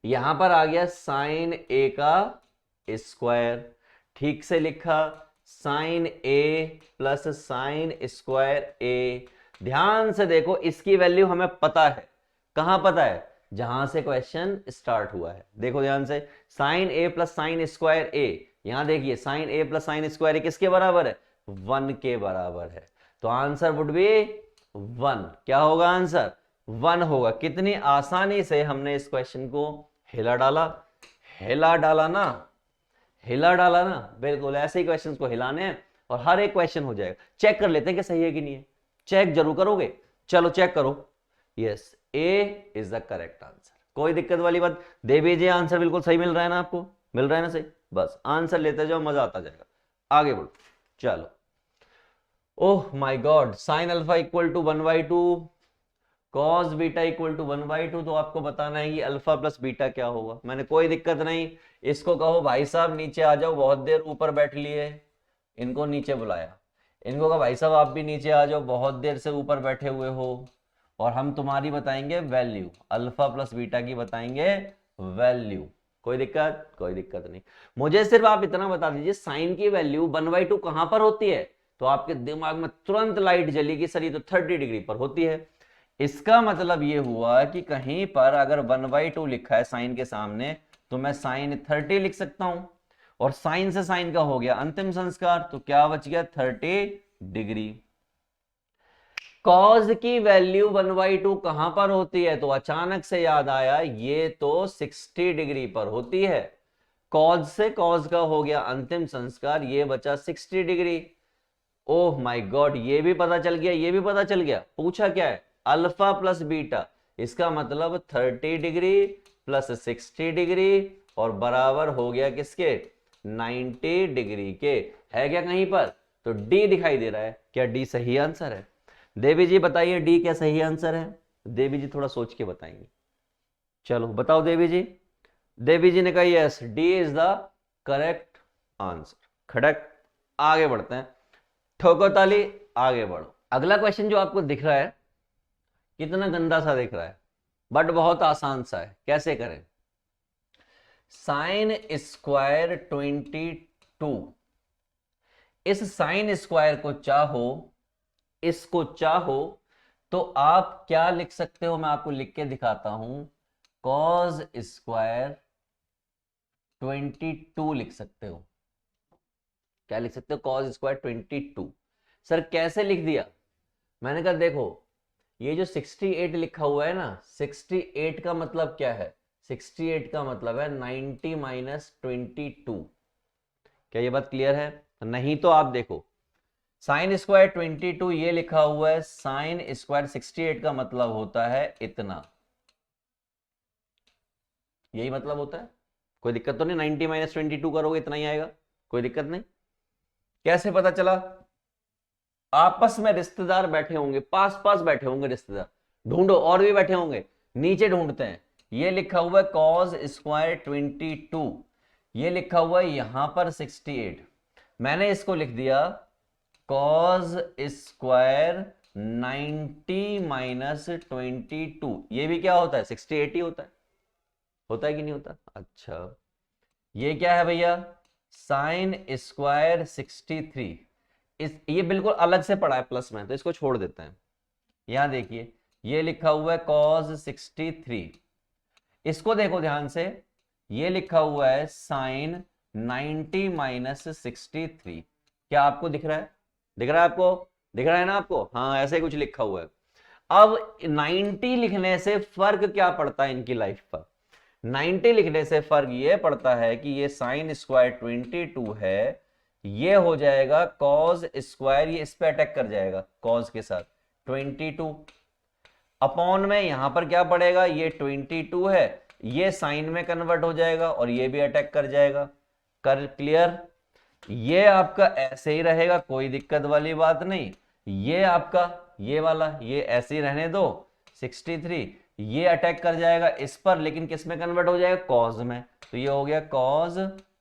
यहां पर आ गया साइन ए का स्क्वायर, ठीक से लिखा, साइन ए प्लस साइन स्क्वायर ए। ध्यान से देखो, इसकी वैल्यू हमें पता है, कहां पता है, जहां से क्वेश्चन स्टार्ट हुआ है। देखो ध्यान से, साइन ए प्लस साइन स्क्वायर ए, यहां देखिए साइन ए प्लस साइन स्क्वायर ए किसके बराबर है, 1 के बराबर है, तो आंसर वुड बी 1। क्या होगा आंसर, 1 होगा। कितनी आसानी से हमने इस क्वेश्चन को हिला डाला, हिला डाला ना, हिला डाला ना, बिल्कुल ऐसे ही क्वेश्चंस को हिलाने हैं और हर एक क्वेश्चन हो जाएगा। चेक कर लेते हैं कि सही है कि नहीं है, चेक जरूर करोगे, चलो चेक करो, yes A is the correct answer. कोई दिक्कत वाली बात, दे दीजिए आंसर, बिल्कुल सही मिल रहा है ना आपको, मिल रहा है ना सही, बस आंसर लेते जाओ, मजा आता जाएगा। आगे बढ़ो, चलो, oh my God, sine alpha equal to 1/2, cos beta equal to 1/2, तो आपको बताना है कि अल्फा प्लस बीटा क्या होगा। मैंने कोई दिक्कत नहीं, इसको कहो भाई साहब नीचे आ जाओ, बहुत देर ऊपर बैठ लिए, इनको नीचे बुलाया, इनको कहा भाई साहब आप भी नीचे आ जाओ, बहुत देर से ऊपर बैठे हुए हो, और हम तुम्हारी बताएंगे वैल्यू, अल्फा प्लस बीटा की बताएंगे वैल्यू। कोई दिक्कत, कोई दिक्कत नहीं, मुझे सिर्फ आप इतना बता दीजिए साइन की वैल्यू 1/2 कहां पर होती है, तो आपके दिमाग में तुरंत लाइट जलेगी, सर ये तो 30 डिग्री पर होती है। इसका मतलब ये हुआ कि कहीं पर अगर 1/2 लिखा है साइन के सामने, तो मैं साइन 30 लिख सकता हूं, और साइन से साइन का हो गया अंतिम संस्कार, तो क्या बच गया 30 डिग्री। कॉज की वैल्यू 1/2 कहां पर होती है, तो अचानक से याद आया ये तो 60 डिग्री पर होती है। कॉज से कॉज का हो गया अंतिम संस्कार, ये बचा 60 डिग्री। ओह माय गॉड, ये भी पता चल गया, ये भी पता चल गया। पूछा क्या है, अल्फा प्लस बीटा, इसका मतलब 30 डिग्री प्लस 60 डिग्री और बराबर हो गया किसके, 90 डिग्री के। है क्या कहीं पर, तो डी दिखाई दे रहा है। क्या डी सही आंसर है? देवी जी बताइए डी क्या सही आंसर है? देवी जी थोड़ा सोच के बताएंगे। चलो बताओ देवी जी। देवी जी ने कहा yes, D is the correct answer. खड़क, आगे बढ़ते हैं, ठोको ताली, आगे बढ़ो। अगला क्वेश्चन जो आपको दिख रहा है, कितना गंदा सा दिख रहा है, बट बहुत आसान सा है। कैसे करें, साइन स्क्वायर 22, इस साइन स्क्वायर को चाहो, इसको चाहो तो आप क्या लिख सकते हो, मैं आपको लिख के दिखाता हूं, कॉज स्क्वायर 22 लिख सकते हो। क्या लिख सकते हो, कॉज स्क्वायर 22। सर कैसे लिख दिया, मैंने कहा देखो ये जो 68 लिखा हुआ है ना, 68 का मतलब क्या है, 68 का मतलब है 90 माइनस 22। क्या ये बात क्लियर है? नहीं तो आप देखो साइन स्क्वायर 22 ये लिखा हुआ है, साइन स्क्वायर 68 का मतलब होता है इतना, यही मतलब होता है। कोई दिक्कत तो नहीं, 90 माइनस 22 करोगे इतना ही आएगा, कोई दिक्कत नहीं। कैसे पता चला, आपस में रिश्तेदार बैठे होंगे, पास पास बैठे होंगे रिश्तेदार, ढूंढो, और भी बैठे होंगे, नीचे ढूंढते हैं। ये लिखा हुआ है कॉज स्क्वायर 22, ये लिखा हुआ है यहां पर 68, मैंने इसको लिख दिया कॉज स्क्वायर 90 माइनस 22। ये भी क्या होता है, 68 ही होता है कि नहीं होता? अच्छा, ये क्या है भैया, साइन स्क्वायर 63, ये बिल्कुल अलग से पढ़ा है प्लस में, तो इसको छोड़ देते हैं। यहां देखिए ये लिखा हुआ है कॉज 63, इसको देखो ध्यान से, ये लिखा हुआ है साइन 90 माइनस 63। क्या आपको दिख रहा है, दिख रहा है आपको, दिख रहा है ना आपको? हाँ ऐसे कुछ लिखा हुआ है। अब 90 लिखने से फर्क क्या पड़ता है इनकी लाइफ पर, 90 लिखने से फर्क ये पड़ता है कि ये साइन स्क्वायर 22 है, ये हो जाएगा कॉज स्क्वायर, ये इस पे अटैक कर जाएगा कॉज के साथ 22 अपॉन में, यहां पर क्या पड़ेगा, ये 22 है, ये साइन में कन्वर्ट हो जाएगा और ये भी अटैक कर जाएगा। कर क्लियर? ये आपका ऐसे ही रहेगा, कोई दिक्कत वाली बात नहीं। ये आपका ये वाला ये ऐसे ही रहने दो 63, ये अटैक कर जाएगा इस पर, लेकिन किस में कन्वर्ट हो जाएगा, कॉज में, तो ये हो गया कॉज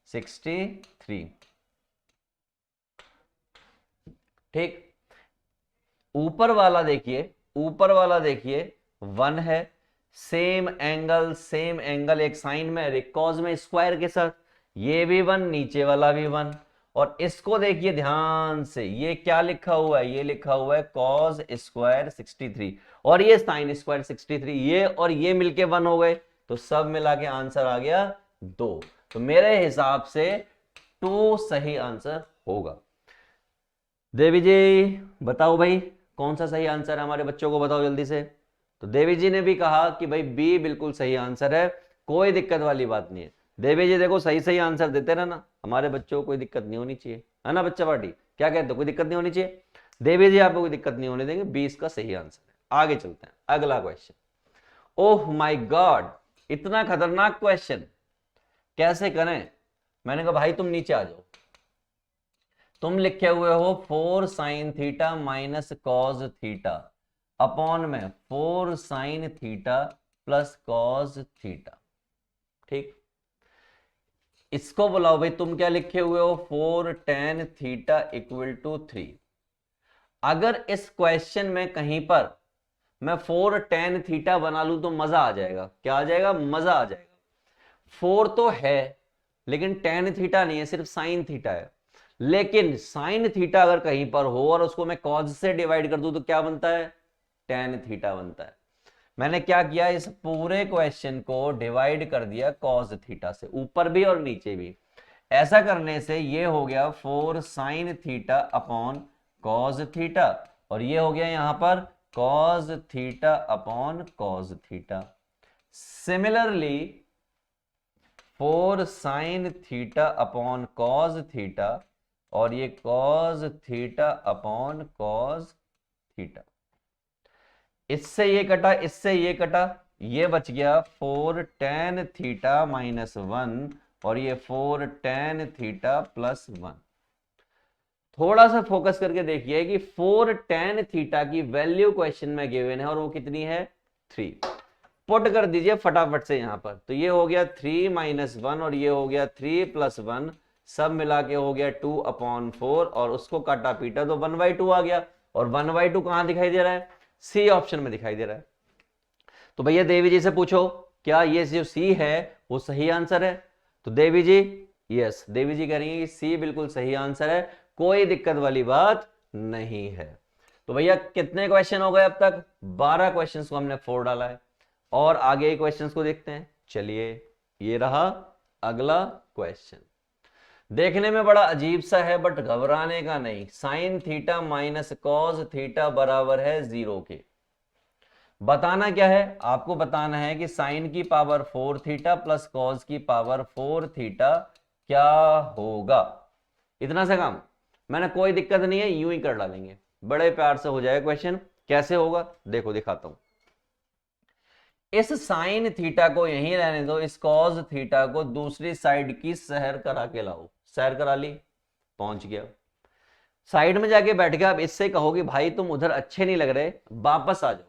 63। ठीक, ऊपर वाला देखिए, ऊपर वाला देखिए 1 है, सेम एंगल एक साइन में, कॉज में स्क्वायर के साथ, ये भी 1, नीचे वाला भी 1। और इसको देखिए ध्यान से, ये क्या लिखा हुआ है, ये लिखा हुआ है कॉज स्क्वायर 63 और ये साइन स्क्वायर 63, ये और ये मिलके 1 हो गए, तो सब मिला के आंसर आ गया 2। तो मेरे हिसाब से 2 सही आंसर होगा। देवी जी बताओ भाई कौन सा सही आंसर है, हमारे बच्चों को बताओ जल्दी से। तो देवी जी ने भी कहा कि भाई बी बिल्कुल सही आंसर है, कोई दिक्कत वाली बात नहीं है। देवी जी देखो सही सही आंसर देते रहना, हमारे बच्चों को कोई दिक्कत नहीं होनी चाहिए, है ना बच्चा पार्टी? क्या कहते हो, कोई दिक्कत नहीं होनी चाहिए? देवी जी आपको कोई दिक्कत नहीं होने देंगे, 20 का सही आंसर है। आगे चलते हैं, अगला क्वेश्चन। ओह माय गॉड, इतना खतरनाक क्वेश्चन कैसे करें? मैंने कहा भाई तुम नीचे आ जाओ, तुम लिखे हुए हो 4 sign theta minus cos theta upon में 4 sine theta plus cos theta. ठीक, इसको बुलाओ भाई, तुम क्या लिखे हुए हो, 4 tan थीटा इक्वल टू 3। अगर इस क्वेश्चन में कहीं पर मैं 4 tan थीटा बना लूं तो मजा आ जाएगा। क्या आ जाएगा, मजा आ जाएगा। 4 तो है लेकिन tan थीटा नहीं है, सिर्फ साइन थीटा है। लेकिन साइन थीटा अगर कहीं पर हो और उसको मैं कॉज से डिवाइड कर दूं तो क्या बनता है, tan थीटा बनता है। मैंने क्या किया, इस पूरे क्वेश्चन को डिवाइड कर दिया कॉज थीटा से, ऊपर भी और नीचे भी। ऐसा करने से ये हो गया 4 sign theta upon cos theta, और ये हो गया यहां पर cos theta upon cos theta. Similarly 4 sign theta upon cos theta, और ये cos theta upon cos theta. इससे ये कटा, इससे ये कटा, ये बच गया 4 tan थीटा माइनस 1, और ये 4 tan थीटा प्लस 1। थोड़ा सा फोकस करके देखिए कि 4 tan थीटा की वैल्यू क्वेश्चन में गिवन है, और वो कितनी है 3। पुट कर दीजिए फटाफट से यहां पर, तो ये हो गया 3 माइनस 1, और ये हो गया 3 प्लस 1, सब मिला के हो गया 2/4, और उसको काटा पीटा तो 1/2 आ गया, और 1/2 कहां दिखाई दे रहा है, सी ऑप्शन में दिखाई दे रहा है। तो भैया देवी जी से पूछो क्या ये जो सी है वो सही आंसर है, तो देवी जी यस, देवी जी कह रही है कि सी बिल्कुल सही आंसर है, कोई दिक्कत वाली बात नहीं है। तो भैया कितने क्वेश्चन हो गए अब तक, 12 क्वेश्चन को हमने 4 डाला है, और आगे क्वेश्चन को देखते हैं। चलिए ये रहा अगला क्वेश्चन, देखने में बड़ा अजीब सा है बट घबराने का नहीं। Sign theta minus cos theta बराबर है 0 के। बताना क्या है, आपको बताना है कि साइन की पावर 4 थीटा प्लस कॉस की पावर 4 थीटा क्या होगा। इतना सा काम, मैंने कोई दिक्कत नहीं है, यूं ही कर डालेंगे, बड़े प्यार से हो जाएगा क्वेश्चन। कैसे होगा देखो दिखाता हूं। इस साइन थीटा को यहीं रहने दो, इस कॉस थीटा को दूसरी साइड की सैर करा के लाओ। सैर करा ली, पहुंच गया, साइड में जाके बैठ गया। अब इससे कहोगे भाई तुम उधर अच्छे नहीं लग रहे, वापस आ जाओ।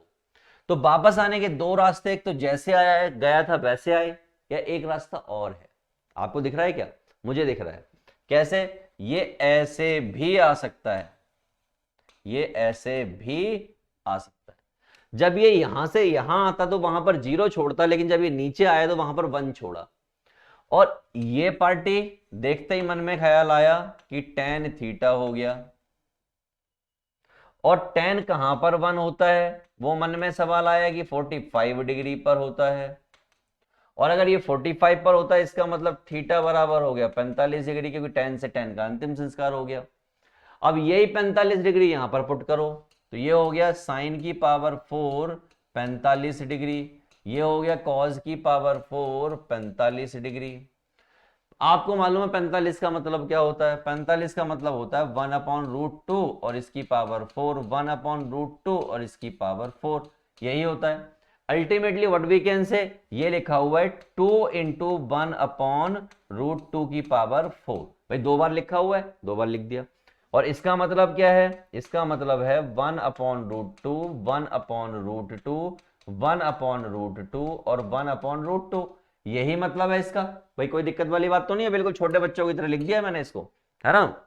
तो वापस आने के दो रास्ते, एक तो जैसे आया है गया था वैसे आए, या एक रास्ता और है। आपको दिख रहा है क्या, मुझे दिख रहा है। कैसे, ये ऐसे भी आ सकता है, ये ऐसे भी आ सकता है। जब ये यहां से यहां आता तो वहां पर 0 छोड़ता, लेकिन जब ये नीचे आया तो वहां पर 1 छोड़ा। और ये पार्टी देखते ही मन में ख्याल आया कि tan थीटा हो गया, और tan कहां पर 1 होता है, वो मन में सवाल आया कि 45 डिग्री पर होता है। और अगर ये 45 पर होता है इसका मतलब थीटा बराबर हो गया 45 डिग्री, क्योंकि tan से tan का अंतिम संस्कार हो गया। अब यही 45 डिग्री यहां पर पुट करो, तो ये हो गया साइन की पावर 4 45 डिग्री, ये हो गया कॉस की पावर 4 45 डिग्री। आपको मालूम है 45 का मतलब क्या होता है, 45 का मतलब होता है 1/√2 और इसकी पावर 4, 1/√2 और इसकी पावर 4, यही होता है ultimately what we can say. ये लिखा हुआ है 2 × 1/√2 की पावर 4। भाई 2 बार लिखा हुआ है, 2 बार लिख दिया। और इसका मतलब क्या है, इसका मतलब है 1/√2, 1/√2, 1/√2 और 1/√2, यही मतलब है इसका। भाई कोई दिक्कत वाली बात तो नहीं है, बिल्कुल छोटे बच्चों की तरह लिख दिया मैंने इसको, है ना।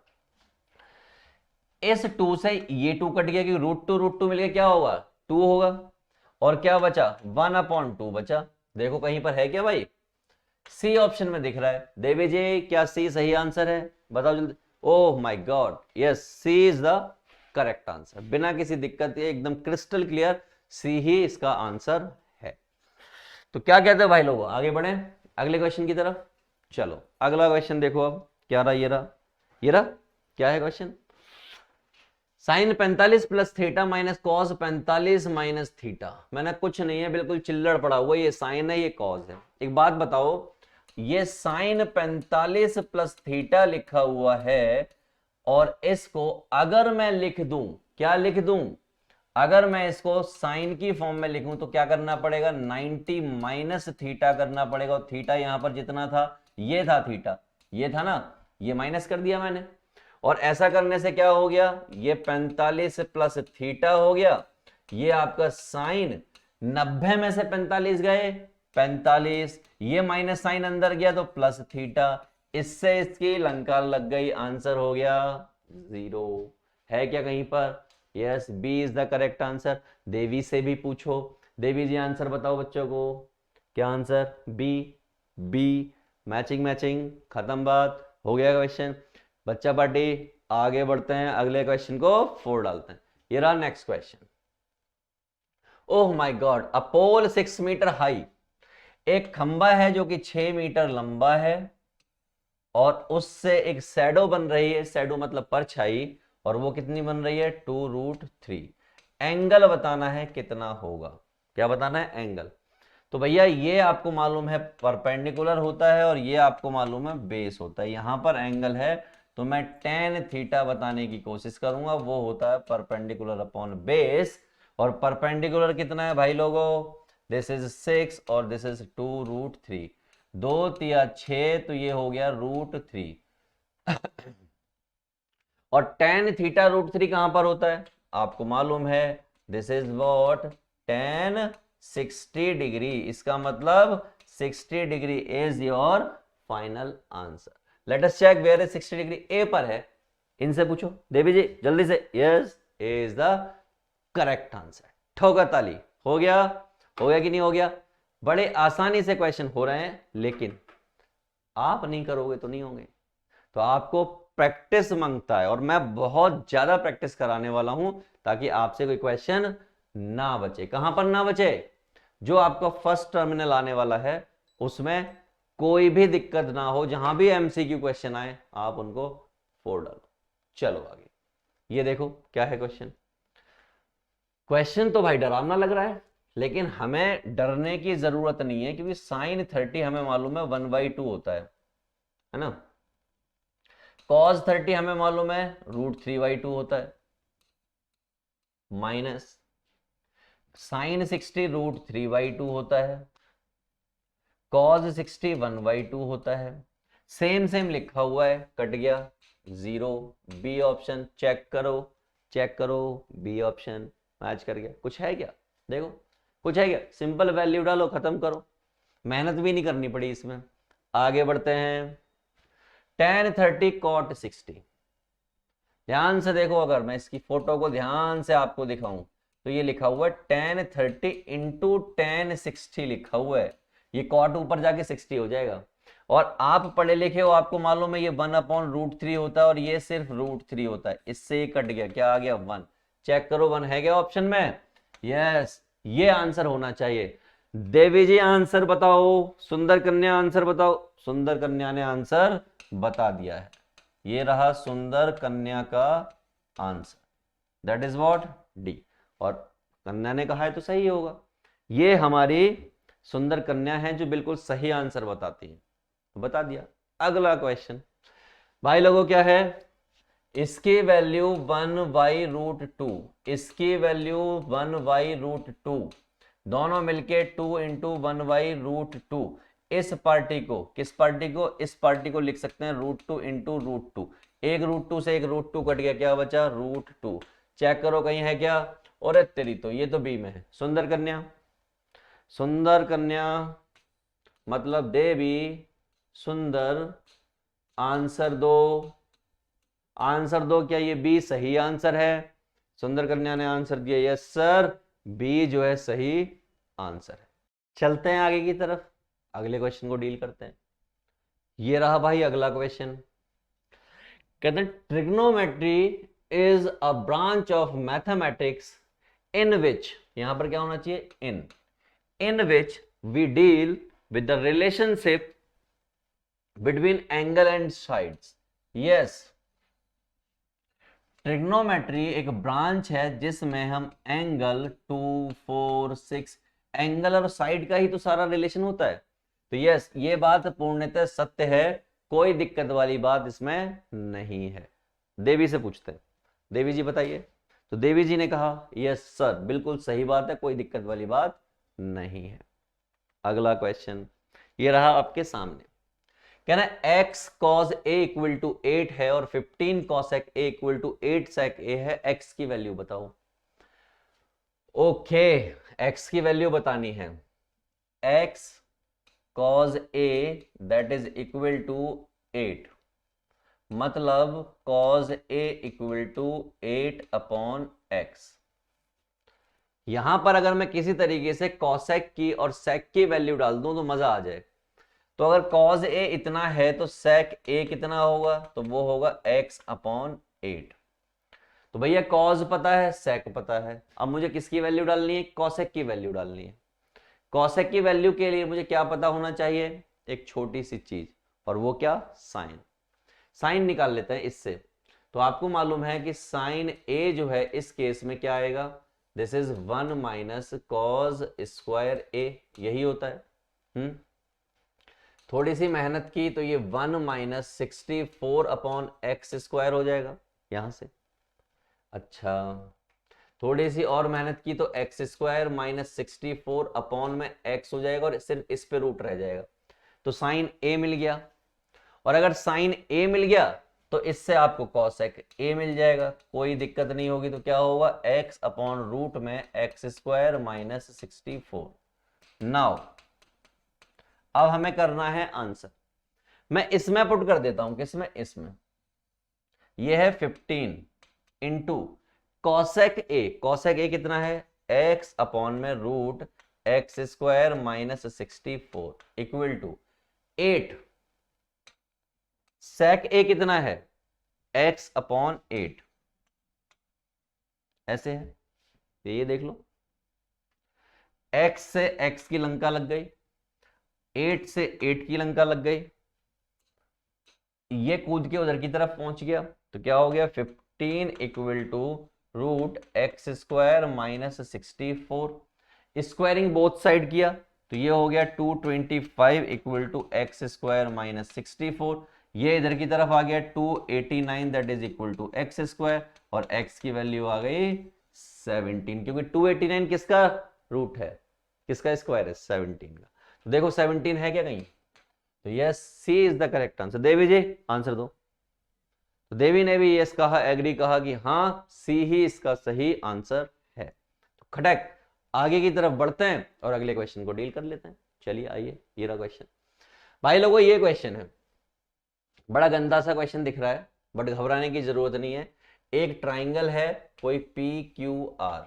इस 2 से ये 2 कट गया, क्योंकि √2 मिल गया, क्या होगा 2 होगा, और क्या बचा 1/2 बचा। देखो कहीं पर है क्या भाई, सी ऑप्शन में दिख रहा है। देवी जी क्या सी सही आंसर है, बताओ जल्दी। Oh my God, yes C is the correct answer, बिना किसी दिक्कत के एकदम क्रिस्टल क्लियर, सी ही इसका आंसर है। तो क्या कहते हैं भाई लोग, आगे बढ़े अगले क्वेश्चन की तरफ। चलो अगला क्वेश्चन देखो, अब क्या रहा, ये रहा, ये रहा, क्या है question. Sine 45 plus theta minus cos 45 minus theta. मैंने कुछ नहीं है, बिल्कुल चिल्लड़ पड़ा हुआ, ये साइन है ये कॉस है। एक बात बताओ, ये साइन 45 प्लस थीटा लिखा हुआ है, और इसको अगर मैं लिख दूं, क्या लिख दूं, अगर मैं इसको साइन की फॉर्म में लिखूं तो क्या करना पड़ेगा, 90 माइनस थीटा करना पड़ेगा। और थीटा यहां पर जितना था, ये था थीटा, ये था ना, ये माइनस कर दिया मैंने। और ऐसा करने से क्या हो गया, ये 45 प्लस थीटा हो गया, ये आपका साइन 90 में से 45 गए 45, ये माइनस साइन अंदर गया तो प्लस थीटा, इससे इसकी लंका लग गई, आंसर हो गया 0। है क्या कहीं पर, yes B is the correct answer. Devi से भी पूछो, देवी जी आंसर बताओ बच्चों को, क्या answer, B, B, matching matching, खत्म बात, हो गया क्वेश्चन। बच्चा पार्टी आगे बढ़ते हैं, अगले क्वेश्चन को 4 डालते हैं। ये रहा next question. Oh my God, a pole 6 metre high, एक खंबा है जो कि 6 मीटर लंबा है, और उससे एक शैडो बन रही है, शैडो मतलब परछाई, और वो कितनी बन रही है 2√3। एंगल बताना है कितना होगा, क्या बताना है एंगल। तो भैया ये आपको मालूम है परपेंडिकुलर होता है और ये आपको मालूम है बेस होता है। यहां पर एंगल है तो मैं टेन थीटा बताने की कोशिश करूंगा, वो होता है परपेंडिकुलर अपॉन बेस। और परपेंडिकुलर कितना है भाई लोगों, दिस इज 6 और दिस इज 2√3, 2×6 तो ये हो गया √3। और टेन थीटा √3 कहां पर होता है आपको मालूम है, this is what tan 60 degree. इसका मतलब 60 degree is your final answer. Let us check where is 60 degree, A पर है। इनसे पूछो देवी जी जल्दी से, yes A is the correct answer. ठोकर ताली, हो गया, हो गया कि नहीं हो गया। बड़े आसानी से क्वेश्चन हो रहे हैं, लेकिन आप नहीं करोगे तो नहीं होंगे। तो आपको प्रैक्टिस मांगता है और मैं बहुत ज्यादा प्रैक्टिस कराने वाला हूं ताकि आपसे कोई क्वेश्चन ना बचे। कहां पर ना बचे, जो आपका फर्स्ट टर्मिनल आने वाला है उसमें कोई भी दिक्कत ना हो, जहां भी एमसीक्यू क्वेश्चन आए आप उनको फोड़ डालो। चलो आगे, ये देखो क्या है क्वेश्चन। क्वेश्चन तो भाई डरावना लग रहा है, लेकिन हमें डरने की जरूरत नहीं है, क्योंकि साइन 30 हमें मालूम है 1/2 होता है ना। cos 30 हमें मालूम है √3/2 होता है, माइनस साइन 60 √3/2 होता है, cos 60 1/2 होता है। सेम सेम लिखा हुआ है, कट गया 0। बी ऑप्शन चेक करो, चेक करो, बी ऑप्शन मैच कर गया। कुछ है क्या, देखो कुछ है क्या, सिंपल वैल्यू डालो खत्म करो, मेहनत भी नहीं करनी पड़ी इसमें। आगे बढ़ते हैं, tan 30 cot 60। ध्यान से देखो, अगर मैं इसकी फोटो को ध्यान से आपको दिखाऊं तो ये लिखा हुआ है tan 30 इंटू tan 60 लिखा हुआ है। ये cot ऊपर जाके 60 हो जाएगा। और आप पढ़े लिखे हो, आपको मालूम है ये 1/√3 होता है और ये सिर्फ √3 होता है। इससे ये कट गया, क्या आ गया 1। चेक करो 1 है क्या ऑप्शन में, यस ये आंसर होना चाहिए। देवी जी आंसर बताओ, सुंदर कन्या आंसर बताओ। सुंदर कन्या ने आंसर बता दिया है, ये रहा सुंदर कन्या का answer, that is what D. और कन्या ने कहा है तो सही होगा, ये हमारी सुंदर कन्या है जो बिल्कुल सही आंसर बताती है, तो बता दिया। अगला क्वेश्चन भाई लोगों क्या है, इसकी वैल्यू 1/√2, इसकी वैल्यू 1/√2, दोनों मिलके 2 × 1/√2। इस पार्टी को, किस पार्टी को, इस पार्टी को लिख सकते हैं √2 × √2। एक √2 से एक √2 कट गया, क्या बचा √2। चेक करो कहीं है क्या, और तेरी तो ये तो बी में है। सुंदर कन्या, सुंदर कन्या मतलब देवी सुंदर, आंसर दो, आंसर दो। क्या ये बी सही आंसर है, सुंदर कन्या ने आंसर दिया यस सर, बी जो है सही आंसर है। चलते हैं आगे की तरफ, अगले क्वेश्चन को डील करते हैं। ये रहा भाई अगला क्वेश्चन, कहते हैं trigonometry is a branch of mathematics in which, यहां पर क्या होना चाहिए in which we deal with the relationship between angle and sides. Yes, trigonometry एक ब्रांच है जिसमें हम एंगल 2, 4, 6, एंगल और साइड का ही तो सारा रिलेशन होता है। तो यस ये बात पूर्णतः सत्य है, कोई दिक्कत वाली बात इसमें नहीं है। देवी से पूछते हैं, देवी जी बताइए। तो देवी जी ने कहा यस सर बिल्कुल सही बात है, कोई दिक्कत वाली बात नहीं है। अगला क्वेश्चन ये रहा आपके सामने, कहना x cos a equal to 8 है और 15 cosec a equal to 8 sec a है, x की वैल्यू बताओ। ओके x की वैल्यू बतानी है, x cos a that is equal to 8, मतलब cos a equal to 8/x। यहां पर अगर मैं किसी तरीके से cosec की और sec की वैल्यू डाल दूं तो मजा आ जाए। तो अगर cos a इतना है तो sec a कितना होगा, तो वो होगा x/8। तो भैया cos पता है, sec पता है, अब मुझे किसकी वैल्यू डालनी है, cosec की वैल्यू डालनी है। cosec की वैल्यू के लिए मुझे क्या पता होना चाहिए, एक छोटी सी चीज, और वो क्या, साइन। साइन निकाल लेते हैं इससे। तो आपको मालूम है कि साइन ए जो है इस केस में क्या आएगा, this is 1 minus cos square A, यही होता है। थोड़ी सी मेहनत की तो ये 1 माइनस 64 अपॉन एक्स स्क्वायर हो जाएगा यहां से। अच्छा, थोड़ी सी और मेहनत की तो एक्स स्क्वायर माइनस 64 अपॉन में एक्स हो जाएगा और सिर्फ इस पे रूट रह जाएगा। तो साइन ए मिल गया, और अगर साइन ए मिल गया तो इससे आपको कॉसेक ए मिल जाएगा, कोई दिक्कत नहीं होगी। तो क्या होगा, एक्स अपॉन रूट में एक्स स्क्वायर माइनस 64। नाउ अब हमें करना है आंसर। मैं इसमें पुट कर देता हूं, किसमें, इसमें। यह है 15 into cosec A. Cosec A कितना है, एक्स अपॉन में root x square minus 64 equal to 8। Sec A कितना है, x अपॉन 8, ऐसे है। तो ये देख लो, x से x की लंका लग गई, 8 से 8 की लंका लग गई, ये कूद के उधर की तरफ पहुंच गया। तो क्या हो गया, 15 equal to root x square minus 64। Squaring both side किया तो ये हो गया 225 equal to x square minus 64। ये इधर की तरफ आ गया 289 that is equal to x square, और x की वैल्यू आ गई 17, क्योंकि 289 किसका रूट है, किसका स्क्वायर है, 17 का। तो देखो 17 है क्या कहीं, तो yes, C is the correct answer. Devi ji answer दो। तो देवी ने भी यस कहा, एग्री कहा कि हाँ सी ही इसका सही आंसर है। तो खटक आगे की तरफ बढ़ते हैं और अगले क्वेश्चन को डील कर लेते हैं। चलिए आइए, ये रहा क्वेश्चन। भाई लोगों ये क्वेश्चन है, बड़ा गंदा सा क्वेश्चन दिख रहा है, बट घबराने की जरूरत नहीं है। एक ट्राइंगल है कोई पी क्यू आर।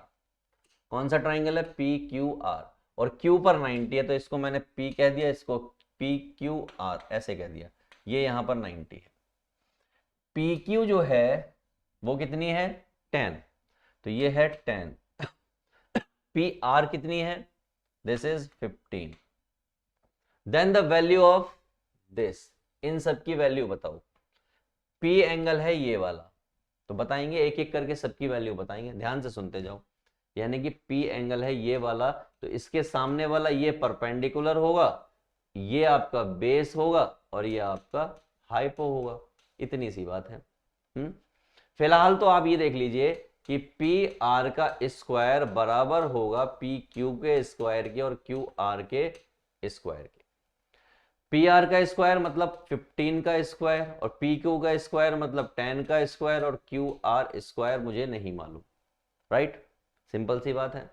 कौन सा ट्राइंगल है, पी क्यू आर, और क्यू पर 90 है, तो इसको मैंने पी कह दिया, इसको पी क्यू आर ऐसे कह दिया। ये यहां पर 90 है। पी क्यू जो है वो कितनी है, 10, तो ये है 10। पी आर कितनी है, this is 15। Then the value of this, इन सब की वैल्यू बताओ। पी एंगल है ये वाला, तो बताएंगे एक एक करके सबकी वैल्यू बताएंगे, ध्यान से सुनते जाओ। यानी कि पी एंगल है ये वाला, तो इसके सामने वाला ये परपेंडिकुलर होगा, ये आपका बेस होगा, और ये आपका हाइपो होगा। इतनी सी बात है। फिलहाल तो आप ये देख लीजिए कि पी आर का स्क्वायर बराबर होगा पी क्यू के स्क्वायर के और क्यू आर के स्क्वायर के। पी आर का स्क्वायर मतलब 15 का स्क्वायर, और पी क्यू का स्क्वायर मतलब 10 का स्क्वायर, और क्यू आर स्क्वायर मुझे नहीं मालूम। राइट, सिंपल सी बात है।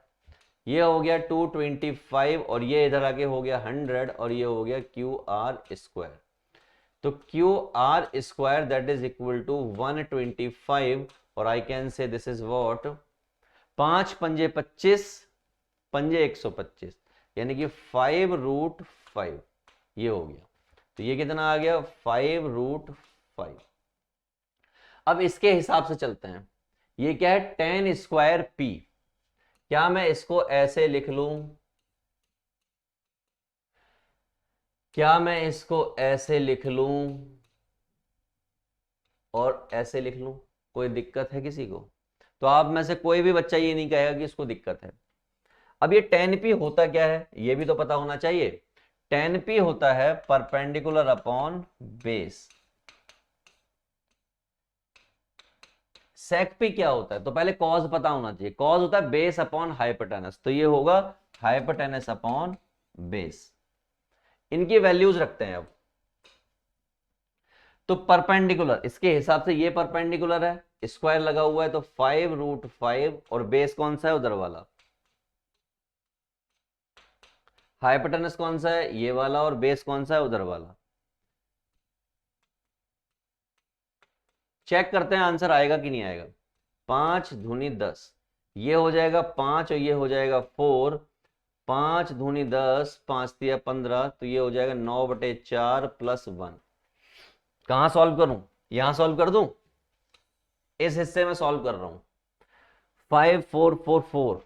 ये हो गया 225, और ये इधर आके हो गया 100, और ये हो गया क्यू आर स्क्वायर। तो Q R square that is equal to 125, और I can say this is what, 5 पंजे 25, पंजे 125, यानी कि 5 रूट 5, ये हो गया। तो ये कितना आ गया, 5 रूट 5। अब इसके हिसाब से चलते हैं। ये क्या है, 10 स्क्वायर पी। क्या मैं इसको ऐसे लिख लूं, क्या मैं इसको ऐसे लिख लूं और ऐसे लिख लूं, कोई दिक्कत है किसी को? तो आप में से कोई भी बच्चा ये नहीं कहेगा कि इसको दिक्कत है। अब ये 10p होता क्या है ये भी तो पता होना चाहिए। 10p होता है परपेंडिकुलर अपॉन बेस। सेक पी क्या होता है, तो पहले कॉज पता होना चाहिए। कॉज होता है बेस अपॉन हाइपोटेनस, तो ये होगा हाइपोटेनस अपॉन बेस। इनकी वैल्यूज रखते हैं अब। तो परपेंडिकुलर, इसके हिसाब से ये परपेंडिकुलर है, स्क्वायर लगा हुआ है, तो 5 रूट 5, और बेस कौन सा है, उधर वाला। हाइपोटेनस कौन सा है, ये वाला, और बेस कौन सा है, उधर वाला। चेक करते हैं आंसर आएगा कि नहीं आएगा। 5 दूनी 10, ये हो जाएगा 5 और ये हो जाएगा 4। 5 दूनी 10, 5 तिया 15, तो ये हो जाएगा 9/4 प्लस 1। कहां सॉल्व करूं, यहां सॉल्व कर दूं, इस हिस्से में सॉल्व कर रहा हूं। 5 4 4 4,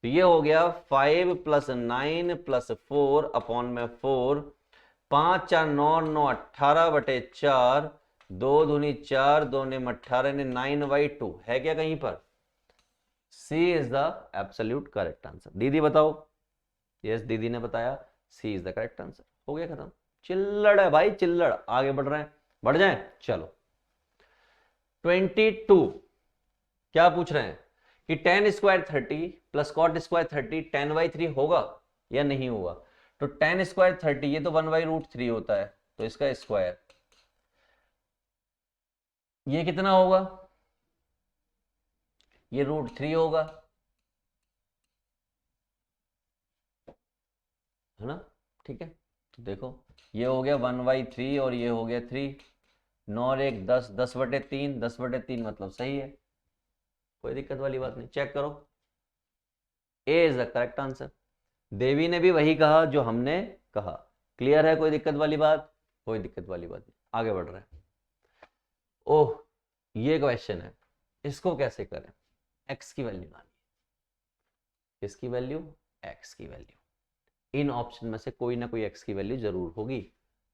तो ये हो गया 5 प्लस 9 प्लस 4 अपॉन में 4, 5 4 9 9 18/4, 2 दूनी 4, 2 ने 18 ने 9/2 है क्या कहीं पर? C is the absolute correct answer. दीदी बताओ। यस, दीदी ने बताया C is the correct answer. हो गया खत्म। चिल्लड़ है भाई, चिल्लड़। आगे बढ़ रहे हैं, बढ़ जाएं, चलो। 22 क्या पूछ रहे हैं कि tan square 30 plus cot square 30 10/3 होगा या नहीं होगा? तो tan स्क्वायर 30 ये तो 1/√3 होता है, तो इसका स्क्वायर ये कितना होगा? ये √3 होगा, है ना? ठीक है, तो देखो ये हो गया 1/3 और ये हो गया 3, 9 और 1 10, 10/3, 10/3 मतलब सही है, कोई दिक्कत वाली बात नहीं। चेक करो, ए इज द करेक्ट आंसर। देवी ने भी वही कहा जो हमने कहा। क्लियर है? कोई दिक्कत वाली बात? कोई दिक्कत वाली बात नहीं। आगे बढ़ रहे हैं। ओह, ये क्वेश्चन है, इसको कैसे करें? एक्स की वैल्यू लानी, किसकी वैल्यू? एक्स की वैल्यू। इन ऑप्शन में से कोई ना कोई एक्स की वैल्यू जरूर होगी।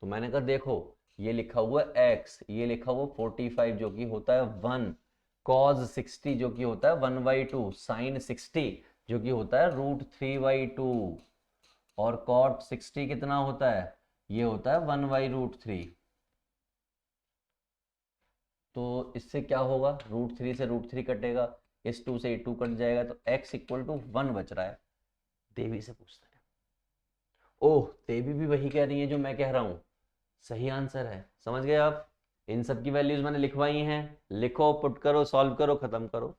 तो मैंने कहा देखो, ये लिखा हुआ एक्स, ये लिखा हुआ 45 जो कि होता है 1, cos 60 जो कि होता है 1/2, sin 60 जो कि होता है √3/2, और cot 60 कितना होता है? ये होता है 1/√3। तो इससे क्या होगा? √3 से √3 कटेगा, इस 2 से 2 कट जाएगा, तो x = 1 बच रहा है। देवी से पूछते हैं। ओह, देवी भी वही कह रही है जो मैं कह रहा हूं, सही आंसर है। समझ गए आप? इन सब की वैल्यूज मैंने लिखवाई हैं, लिखो, पुट करो, सॉल्व करो, खत्म करो।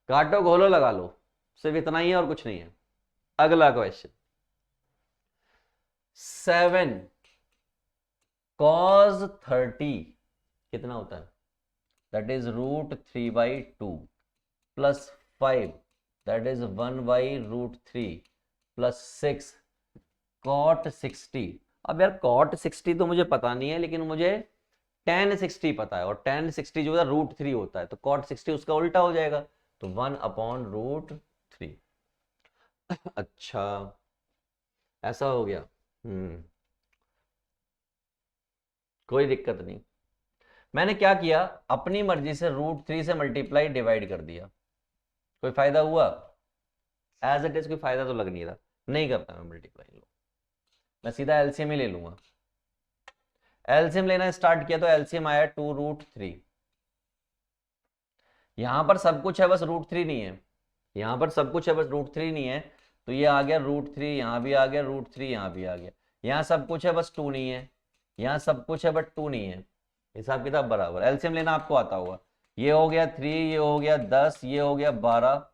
काटो घोलो लगा लो, सिर्फ इतना ही है और कुछ नहीं है। अगला क्वेश्चन 7 cos 30 कितना होता है? That is √3/2 plus 5 that is 1/√3 plus 6 cot 60। अब यार cot 60 तो मुझे पता नहीं है, लेकिन मुझे tan 60 पता है, और tan 60 जो है √3 होता है, तो cot 60 उसका उल्टा हो जाएगा, तो 1/√3। अच्छा, ऐसा हो गया। कोई दिक्कत नहीं। मैंने क्या किया, अपनी मर्जी से √3 से मल्टीप्लाई डिवाइड कर दिया। कोई फायदा हुआ? एज इट इज कोई फायदा तो लग नहीं रहा। नहीं करता मैं मल्टीप्लाई, मैं सीधा एलसीएम ही ले लूंगा। एलसीएम लेना स्टार्ट किया तो एलसीएम आया 2√3। यहां पर सब कुछ है, बस √3 नहीं है। यहां पर सब कुछ है, बस √3 नहीं है, तो ये आ गया √3, यहां भी आ गया √3, यहां भी आ गया। यहां सब कुछ है, बस 2 नहीं है। यहां सब कुछ है बट 2 नहीं है। हिसाब किताब बराबर। एलसीएम लेना आपको आता होगा। ये हो गया 3, ये हो गया 10, ये हो गया 12,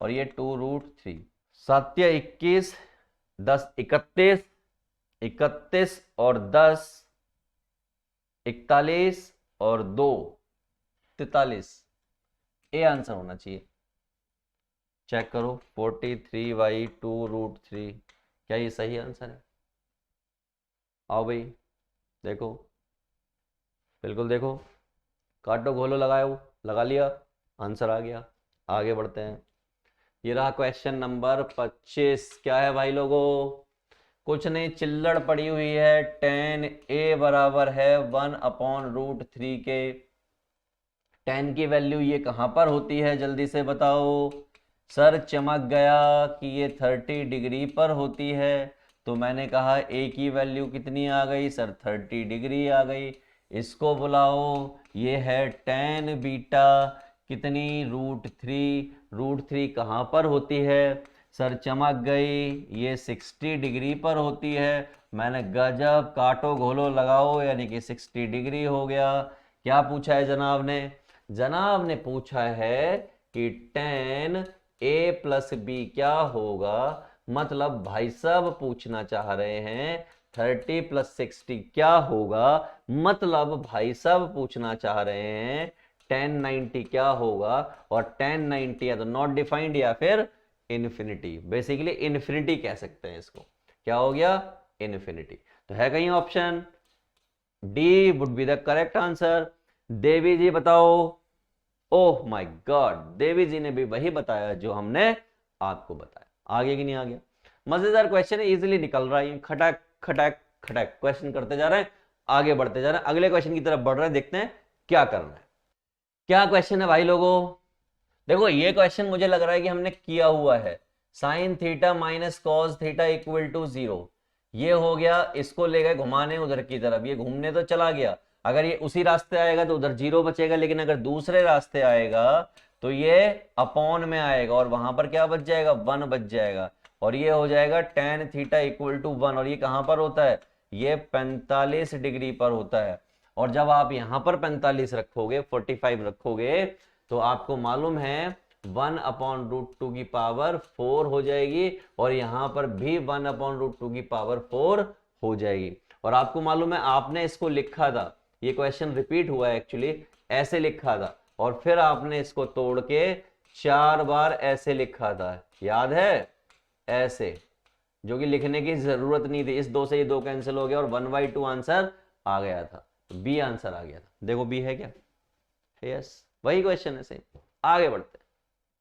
और ये 2√3। 7 या 21, 10 31, 31 और 10 41 और 2 43। ए आंसर होना चाहिए। चेक करो, 43/2√3, क्या ये सही आंसर है? आओ भाई देखो, बिल्कुल देखो, काटो घोलो लगाओ, लगा लिया, आंसर आ गया। आगे बढ़ते हैं। ये रहा क्वेश्चन नंबर 25। क्या है भाई लोगों? कुछ नहीं, चिल्लड़ पड़ी हुई है। tan a बराबर है 1/√3 के। tan की वैल्यू ये कहां पर होती है, जल्दी से बताओ। सर चमक गया कि ये 30 डिग्री पर होती है, तो मैंने कहा a की वैल्यू कितनी आ गई सर? 30 डिग्री आ गई। इसको बुलाओ, ये है tan बीटा कितनी? √3। √3 कहाँ पर होती है सर? चमक गई, ये 60 डिग्री पर होती है। मैंने गजब, काटो घोलो लगाओ, यानी कि 60 डिग्री हो गया। क्या पूछा है जनाब ने? जनाब ने पूछा है कि tan a प्लस बी क्या होगा। मतलब भाई साहब पूछना चाह रहे हैं 30 + 60 क्या होगा। मतलब भाई साहब पूछना चाह रहे हैं tan 90 क्या होगा। और tan 90 या तो नॉट डिफाइंड या फिर इन्फिनिटी। बेसिकली इन्फिनिटी कह सकते हैं इसको। क्या हो गया? इन्फिनिटी। तो है कहीं option D would be the correct answer. Devi ji बताओ। ओह माय गॉड, देवी जी ने भी वही बताया जो हमने आपको बताया। आगे कि नहीं आ गया? मजेदार क्वेश्चन है, इजीली निकल रहा है, खटाक खटाक खटाक क्वेश्चन करते जा रहे हैं, आगे बढ़ते जा रहे हैं, अगले क्वेश्चन की तरफ बढ़ रहे हैं, देखते हैं क्या करना है। क्या क्वेश्चन है भाई लोगों? देखो ये क्वेश्चन मुझे लग रहा है कि हमने किया हुआ है। Sine theta minus cos theta equal to 0, ये हो गया, इसको ले गए घुमाने उधर की तरफ, ये घूमने तो चला गया, अगर ये उसी रास्ते आएगा तो उधर 0 बचेगा, लेकिन अगर दूसरे रास्ते आएगा तो ये अपॉन में आएगा और वहां पर क्या बच जाएगा, 1 बच जाएगा, और ये हो जाएगा tan थीटा इक्वल टू 1, और ये कहां पर होता है, ये 45 डिग्री पर होता है। और जब आप यहां पर 45 रखोगे, 45 रखोगे, तो आपको मालूम है 1/√2 की पावर 4 हो जाएगी, और यहां पर भी 1/√2 की पावर 4 हो जाएगी। और आपको मालूम है आपने इसको लिखा था, ये क्वेश्चन रिपीट हुआ है एक्चुअली, ऐसे लिखा था, और फिर आपने इसको तोड़ के 4 बार ऐसे लिखा था, याद है, ऐसे, जो कि लिखने की जरूरत नहीं थी, इस 2 से ये 2 कैंसिल हो गया और 1/2 आंसर आ गया था, बी आंसर आ गया था। देखो बी है क्या, यस वही क्वेश्चन है, सही। आगे बढ़ते हैं,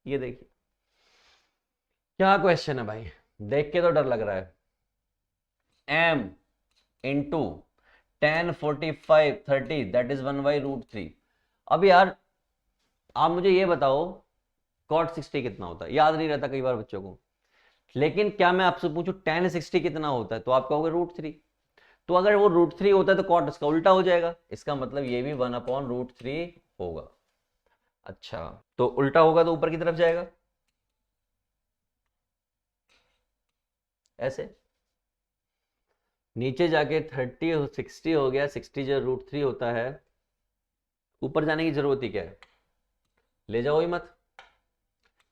ये देखिए क्या क्वेश्चन है भाई, देख के तो डर लग रहा है। m into 10 45 30 that is 1/√3। अब यार आप मुझे ये बताओ cot 60 कितना होता है, याद नहीं रहता कई बार बच्चों को, लेकिन क्या मैं आपसे पूछूं tan 60 कितना होता है, तो आप कहोगे √3। तो अगर वो √3 होता है तो cot इसका उल्टा हो जाएगा, इसका मतलब ये भी 1/√3 होगा। अच्छा तो उल्टा होगा तो ऊपर की तरफ जाएगा, ऐसे नीचे जाके 30 60 हो गया, 60 जो √3 होता है, ऊपर जाने की जरूरत ही क्या है, ले जाओ ही मत,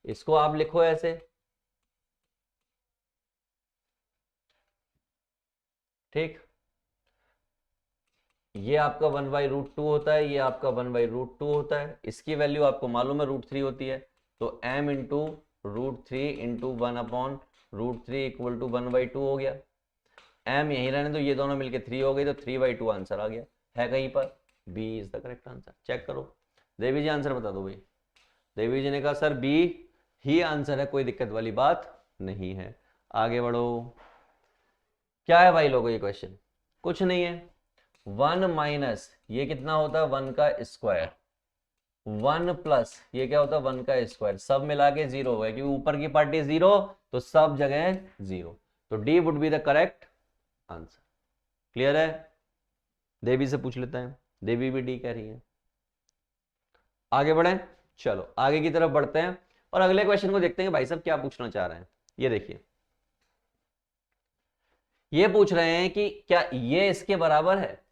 इसको आप लिखो ऐसे, ठीक, ये आपका 1/√2 होता है, ये आपका 1/√2 होता है, इसकी वैल्यू आपको मालूम है √3 होती है, तो m into √3 into 1/√3 equal to 1/2 हो गया। m यहीं रहने दो, ये दोनों मिलके 3 हो गई, तो 3/2 आंसर आ गया, है कहीं पर, b is the correct answer. Check करो, देवी जी आंसर बता दो भाई। देवी जी ने कहा सर b ही आंसर है, कोई दिक्कत वाली बात नहीं है। आगे बढ़ो, क्या है भाई लोगों ये क्वेश्चन, कुछ नहीं है, 1 माइनस ये कितना होता है 1 का स्क्वायर, 1 प्लस ये क्या होता है 1 का स्क्वायर, सब मिला के 0 हो गया, क्योंकि ऊपर की पार्टी 0 तो सब जगह 0, तो D would be the correct answer. Clear है? देवी से पूछ लेते हैं, देवी भी डी कह रही है। आगे बढ़े, चलो आगे की तरफ बढ़ते हैं और अगले क्वेश्चन को देखते हैं भाई साहब क्या पूछना चाह रहे हैं। ये देखिए, ये पूछ रहे हैं कि क्या ये इसके बराबर है,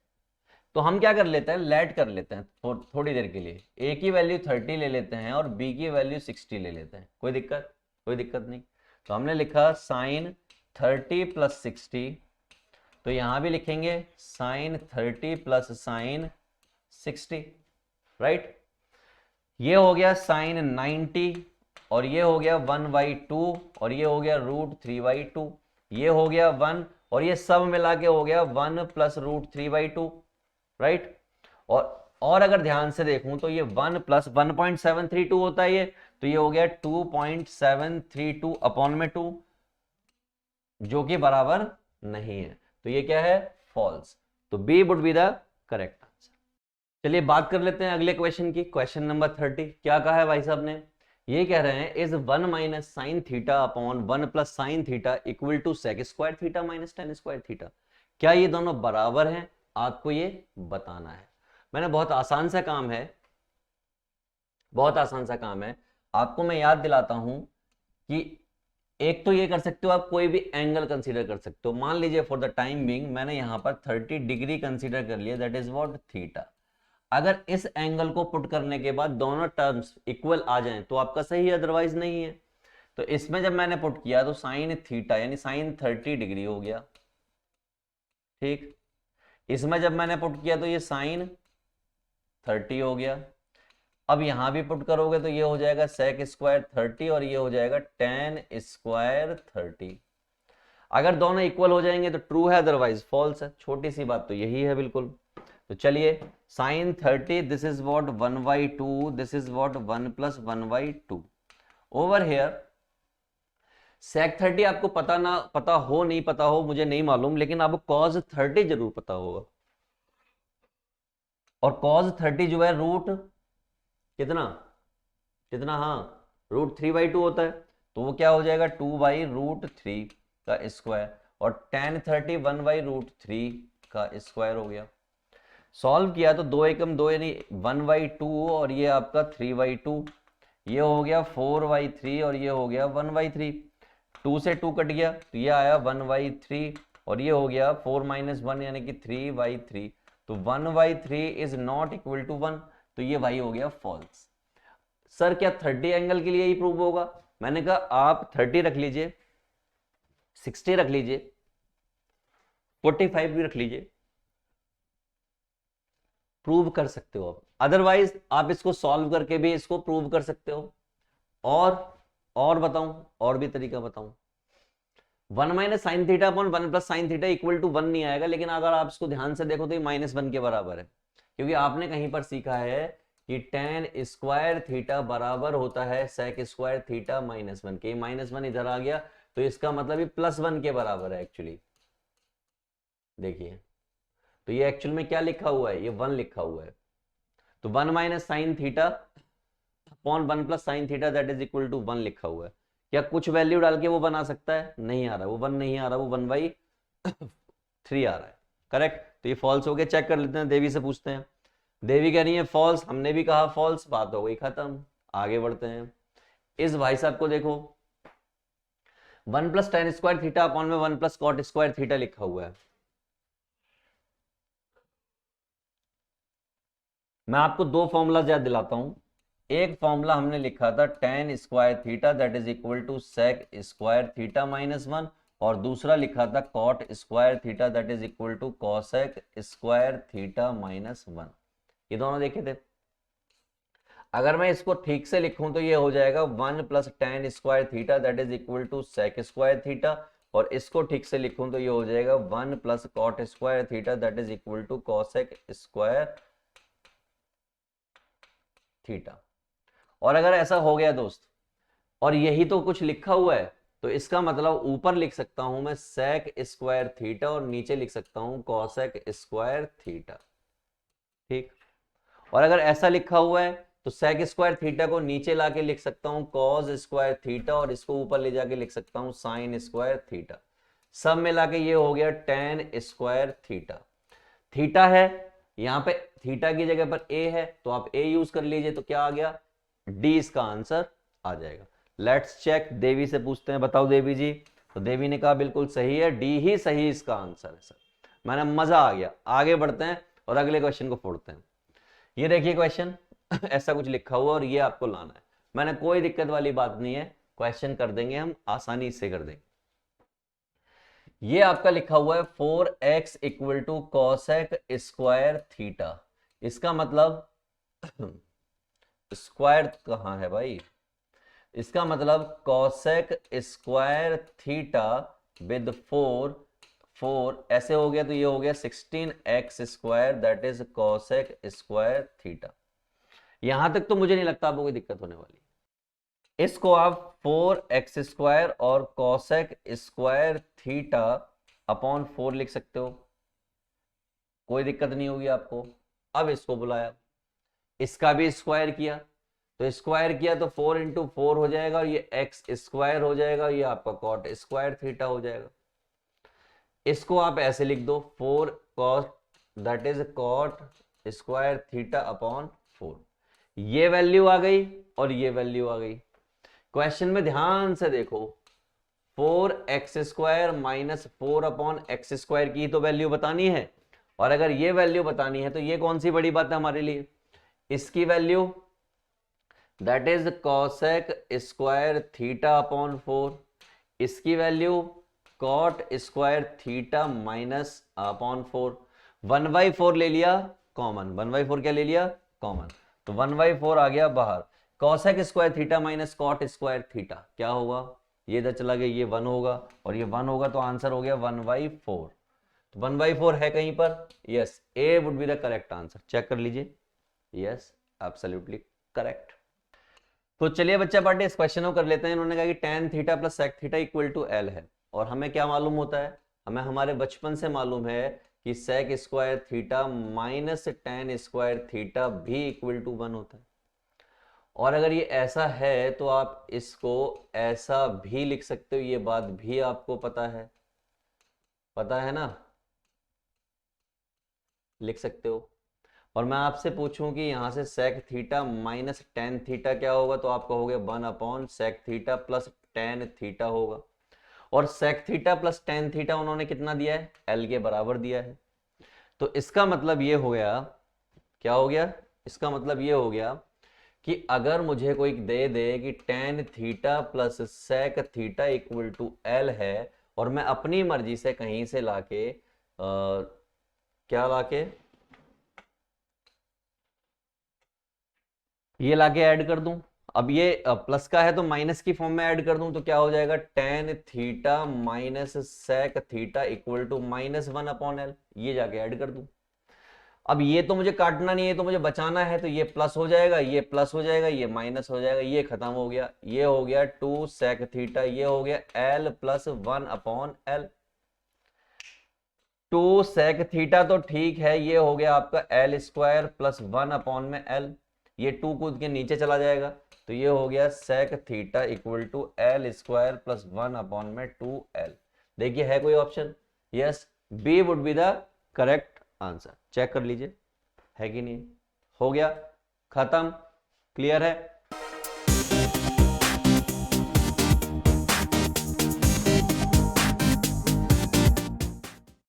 तो हम क्या कर लेते हैं, लेट कर लेते हैं थोड़ी देर के लिए, ए की वैल्यू 30 ले लेते हैं और बी की वैल्यू 60 ले लेते हैं, कोई दिक्कत, कोई दिक्कत नहीं। तो हमने लिखा साइन 30 प्लस 60, तो यहां भी लिखेंगे साइन 30 प्लस साइन 60, राइट। ये हो गया साइन 90 और ये हो गया 1/2 और ये हो गया √3/2, ये हो गया 1 और ये सब मिला के हो गया 1 प्लस √3/2, राइट। और अगर ध्यान से देखूं तो ये 1 प्लस 1.732 होता है ये, तो ये हो गया 2.732 अपॉन में 2, जो कि बराबर नहीं है, तो ये क्या है, फॉल्स। तो B would be the correct answer. चलिए बात कर लेते हैं अगले क्वेश्चन की, क्वेश्चन नंबर 30। क्या कहा है भाई साहब ने, ये कह रहे हैं इज 1 माइनस sine theta upon 1 plus sine theta equal to sec square theta minus tan square theta. क्या ये दोनों बराबर हैं, आपको ये बताना है। मैंने बहुत आसान सा काम है, बहुत आसान सा काम है, आपको मैं याद दिलाता हूं कि एक तो ये कर सकते हो, आप कोई भी एंगल कंसीडर कर सकते हो। मान लीजिए फॉर द टाइम बीइंग मैंने यहां पर 30 डिग्री कंसीडर कर लिया, दैट इज व्हाट थीटा। अगर इस एंगल को पुट करने के बाद दोनों टर्म्स इक्वल आ जाएं तो आपका सही है, अदरवाइज नहीं है। तो इसमें जब मैंने पुट किया तो साइन थीटा यानी साइन 30 डिग्री हो गया, ठीक। इसमें जब मैंने पुट किया तो ये साइन 30 हो गया। अब यहां भी पुट करोगे तो ये हो जाएगा सेक स्क्वायर 30 और ये हो जाएगा टेन स्क्वायर 30। अगर दोनों इक्वल हो जाएंगे तो ट्रू है, अदरवाइज फॉल्स है। छोटी सी बात तो यही है बिल्कुल। तो चलिए sine 30 this is what 1/2, this is what 1 plus 1/2 over here. sec 30 आपको पता ना पता हो नहीं पता हो मुझे नहीं मालूम, लेकिन आपको cos 30 जरूर पता होगा। और cos 30 जो है रूट कितना कितना, हाँ √3/2 होता है। तो वो क्या हो जाएगा, 2/√3 का स्क्वायर, और tan 30 1/√3 का स्क्वायर हो गया। सॉल्व किया तो 2 एकम 2 यानी 1/2, और ये आपका 3/2, ये हो गया 4/3, और ये हो गया 1/3। 2 से 2 कट गया तो ये आया 1/3, और ये हो गया 4 - 1 यानी कि 3/3। तो 1/3 इज नॉट इक्वल टू 1, तो ये भाई हो गया फॉल्स। सर क्या 30 एंगल के लिए ही प्रूव होगा? मैंने कहा आप 30 रख लीजिए, 60 रख लीजिए, 45 भी रख लीजिए, प्रूव कर सकते हो आप। अदरवाइज आप इसको सॉल्व करके भी इसको प्रूव कर सकते हो। और बताऊं, और भी तरीका बताऊं। 1 - sin theta upon 1 + sin theta equal to 1 नहीं आएगा, लेकिन अगर आप इसको ध्यान से देखो तो ये -1 के बराबर है, क्योंकि आपने कहीं पर सीखा है कि tan स्क्वायर थीटा बराबर होता है sec स्क्वायर थीटा -1 के। -1 इधर आ गया तो इसका मतलब ये +1 के बराबर है एक्चुअली। देखिए तो ये एक्चुअल में क्या लिखा हुआ है, ये 1 लिखा हुआ है। तो 1 - sin theta upon 1 + sin theta that is equal to 1 लिखा हुआ है। क्या कुछ वैल्यू डाल के वो बना सकता है? नहीं आ रहा, वो 1 नहीं आ रहा, वो 1/3 आ रहा है। करेक्ट, तो ये फॉल्स हो गया। चेक कर लेते हैं, देवी से पूछते हैं। देवी कह रही है फॉल्स, हमने भी कहा फॉल्स, बात हो गई खत्म। आगे बढ़ते हैं। इस भाई साहब को देखो, 1 + tan स्क्वायर थीटा अपॉन में 1 + cot स्क्वायर थीटा लिखा हुआ है। मैं आपको दो फॉर्मूला याद दिलाता हूं। एक फॉर्मूला हमने लिखा था tan square theta that is equal to sec square theta -1, और दूसरा लिखा था cot square theta that is equal to cosec square theta -1। ये दोनों देखे थे। अगर मैं इसको ठीक से लिखूं तो ये हो जाएगा 1 + tan square theta that is equal to sec square theta, और इसको ठीक से लिखूं तो ये हो जाएगा 1 + cot square theta that is equal to cosec square theta. और अगर ऐसा हो गया दोस्त, और यही तो कुछ लिखा हुआ है, तो इसका मतलब ऊपर लिख सकता हूं मैं sec स्क्वायर थीटा और नीचे लिख सकता हूं cosec स्क्वायर थीटा। ठीक, और अगर ऐसा लिखा हुआ है तो sec स्क्वायर थीटा को नीचे लाके लिख सकता हूं cos स्क्वायर थीटा, और इसको ऊपर ले जाके लिख सकता हूं sin स्क्वायर थीटा। सब मिला के ये हो गया tan स्क्वायर थीटा। थीटा है यहां पे, थीटा की जगह पर a है तो आप a यूज कर लीजिए, तो क्या आ गया d, इसका आंसर आ जाएगा। लेट्स चेक, देवी से पूछते हैं। बताओ देवी जी। तो देवी ने कहा बिल्कुल सही है, डी ही सही इसका आंसर है। सर मैंने मजा आ गया। आगे बढ़ते हैं और अगले क्वेश्चन को फोड़ते हैं। ये देखिए क्वेश्चन ऐसा कुछ लिखा हुआ और ये आपको लाना है। मैंने कोई दिक्कत वाली बात नहीं है, क्वेश्चन कर देंगे हम, आसानी से कर देंगे। ये आपका लिखा हुआ है 4x equal to cosec square theta. इसका मतलब स्क्वायर कहाँ है भाई, इसका मतलब cosec स्क्वायर थीटा विद 4 ऐसे हो गया, तो ये हो गया 16x square that is cosec square theta. यहां तक तो मुझे नहीं लगता आपको कोई दिक्कत होने वाली। इसको आप 4x स्क्वायर और cosec स्क्वायर थीटा अपॉन 4 लिख सकते हो, कोई दिक्कत नहीं होगी आपको। अब इसको बुलाया, इसका भी स्क्वायर किया, तो स्क्वायर किया तो 4 × 4 हो जाएगा, और ये x स्क्वायर हो जाएगा, ये आपका cot स्क्वायर थीटा हो जाएगा। इसको आप ऐसे लिख दो 4 cos that is cot square theta upon 4। ये वैल्यू आ गई और ये वैल्यू आ गई। क्वेश्चन में ध्यान से देखो, 4x square -4 upon x square की तो वैल्यू बतानी है, और अगर ये वैल्यू बतानी है तो ये कौन सी बड़ी बात है हमारे लिए, इसकी value that is cosec square theta upon 4, इसकी value cot square theta minus upon 4। 1/4 ले लिया कॉमन, 1/4 क्या ले लिया कॉमन, तो 1/4 आ गया बाहर। cosec square theta minus cot square theta क्या होगा, ये इधर चला गया, ये 1 होगा, और ये 1 होगा, तो आंसर हो गया 1/4। तो 1/4 है कहीं पर, yes, A would be the correct answer. Check कर लीजिए, यस एब्सोल्युटली करेक्ट। तो चलिए बच्चा पार्टी इस क्वेश्चन को कर लेते हैं। इन्होंने कहा कि tan theta plus sec theta equal to L है, और हमें क्या मालूम होता है, हमें हमारे बचपन से मालूम है कि sec square theta minus tan square theta भी इक्वल टू 1 होता है। और अगर ये ऐसा है तो आप इसको ऐसा भी लिख सकते हो, ये बात भी आपको पता है ना, लिख सकते हो। और मैं आपसे पूछूं कि यहां से sec theta minus tan theta क्या होगा, तो आप कहोगे 1 upon sec theta plus tan theta होगा। और sec theta plus tan theta उन्होंने कितना दिया है, L के बराबर दिया है। तो इसका मतलब ये हो गया, क्या हो गया, इसका मतलब ये हो गया कि अगर मुझे कोई दे दे कि tan theta plus sec theta equal to L है, और मैं अपनी मर्जी से कहीं से लाके क्या लाके ये लाके ऐड कर दूं, अब ये प्लस का है तो माइनस की फॉर्म में ऐड कर दूं, तो क्या हो जाएगा, tan theta minus sec theta equal to -1 upon L, ये जाके ऐड कर दूं। अब ये तो मुझे काटना नहीं है, तो मुझे बचाना है, तो ये प्लस हो जाएगा, ये प्लस हो जाएगा, ये माइनस हो जाएगा, ये खत्म हो गया, ये हो गया 2 sec थीटा, ये हो गया L plus 1 upon L। 2 sec theta तो ठीक है, ये हो गया आपका L स्क्वायर प्लस 1 अपॉन में L, ये 2 कूद के नीचे चला जाएगा, तो ये हो गया sec theta equal to L square plus 1 upon में 2L। देखिए है कोई option, yes, B would be the correct answer. Check कर लीजिए है कि नहीं, हो गया, खत्म, क्लियर है।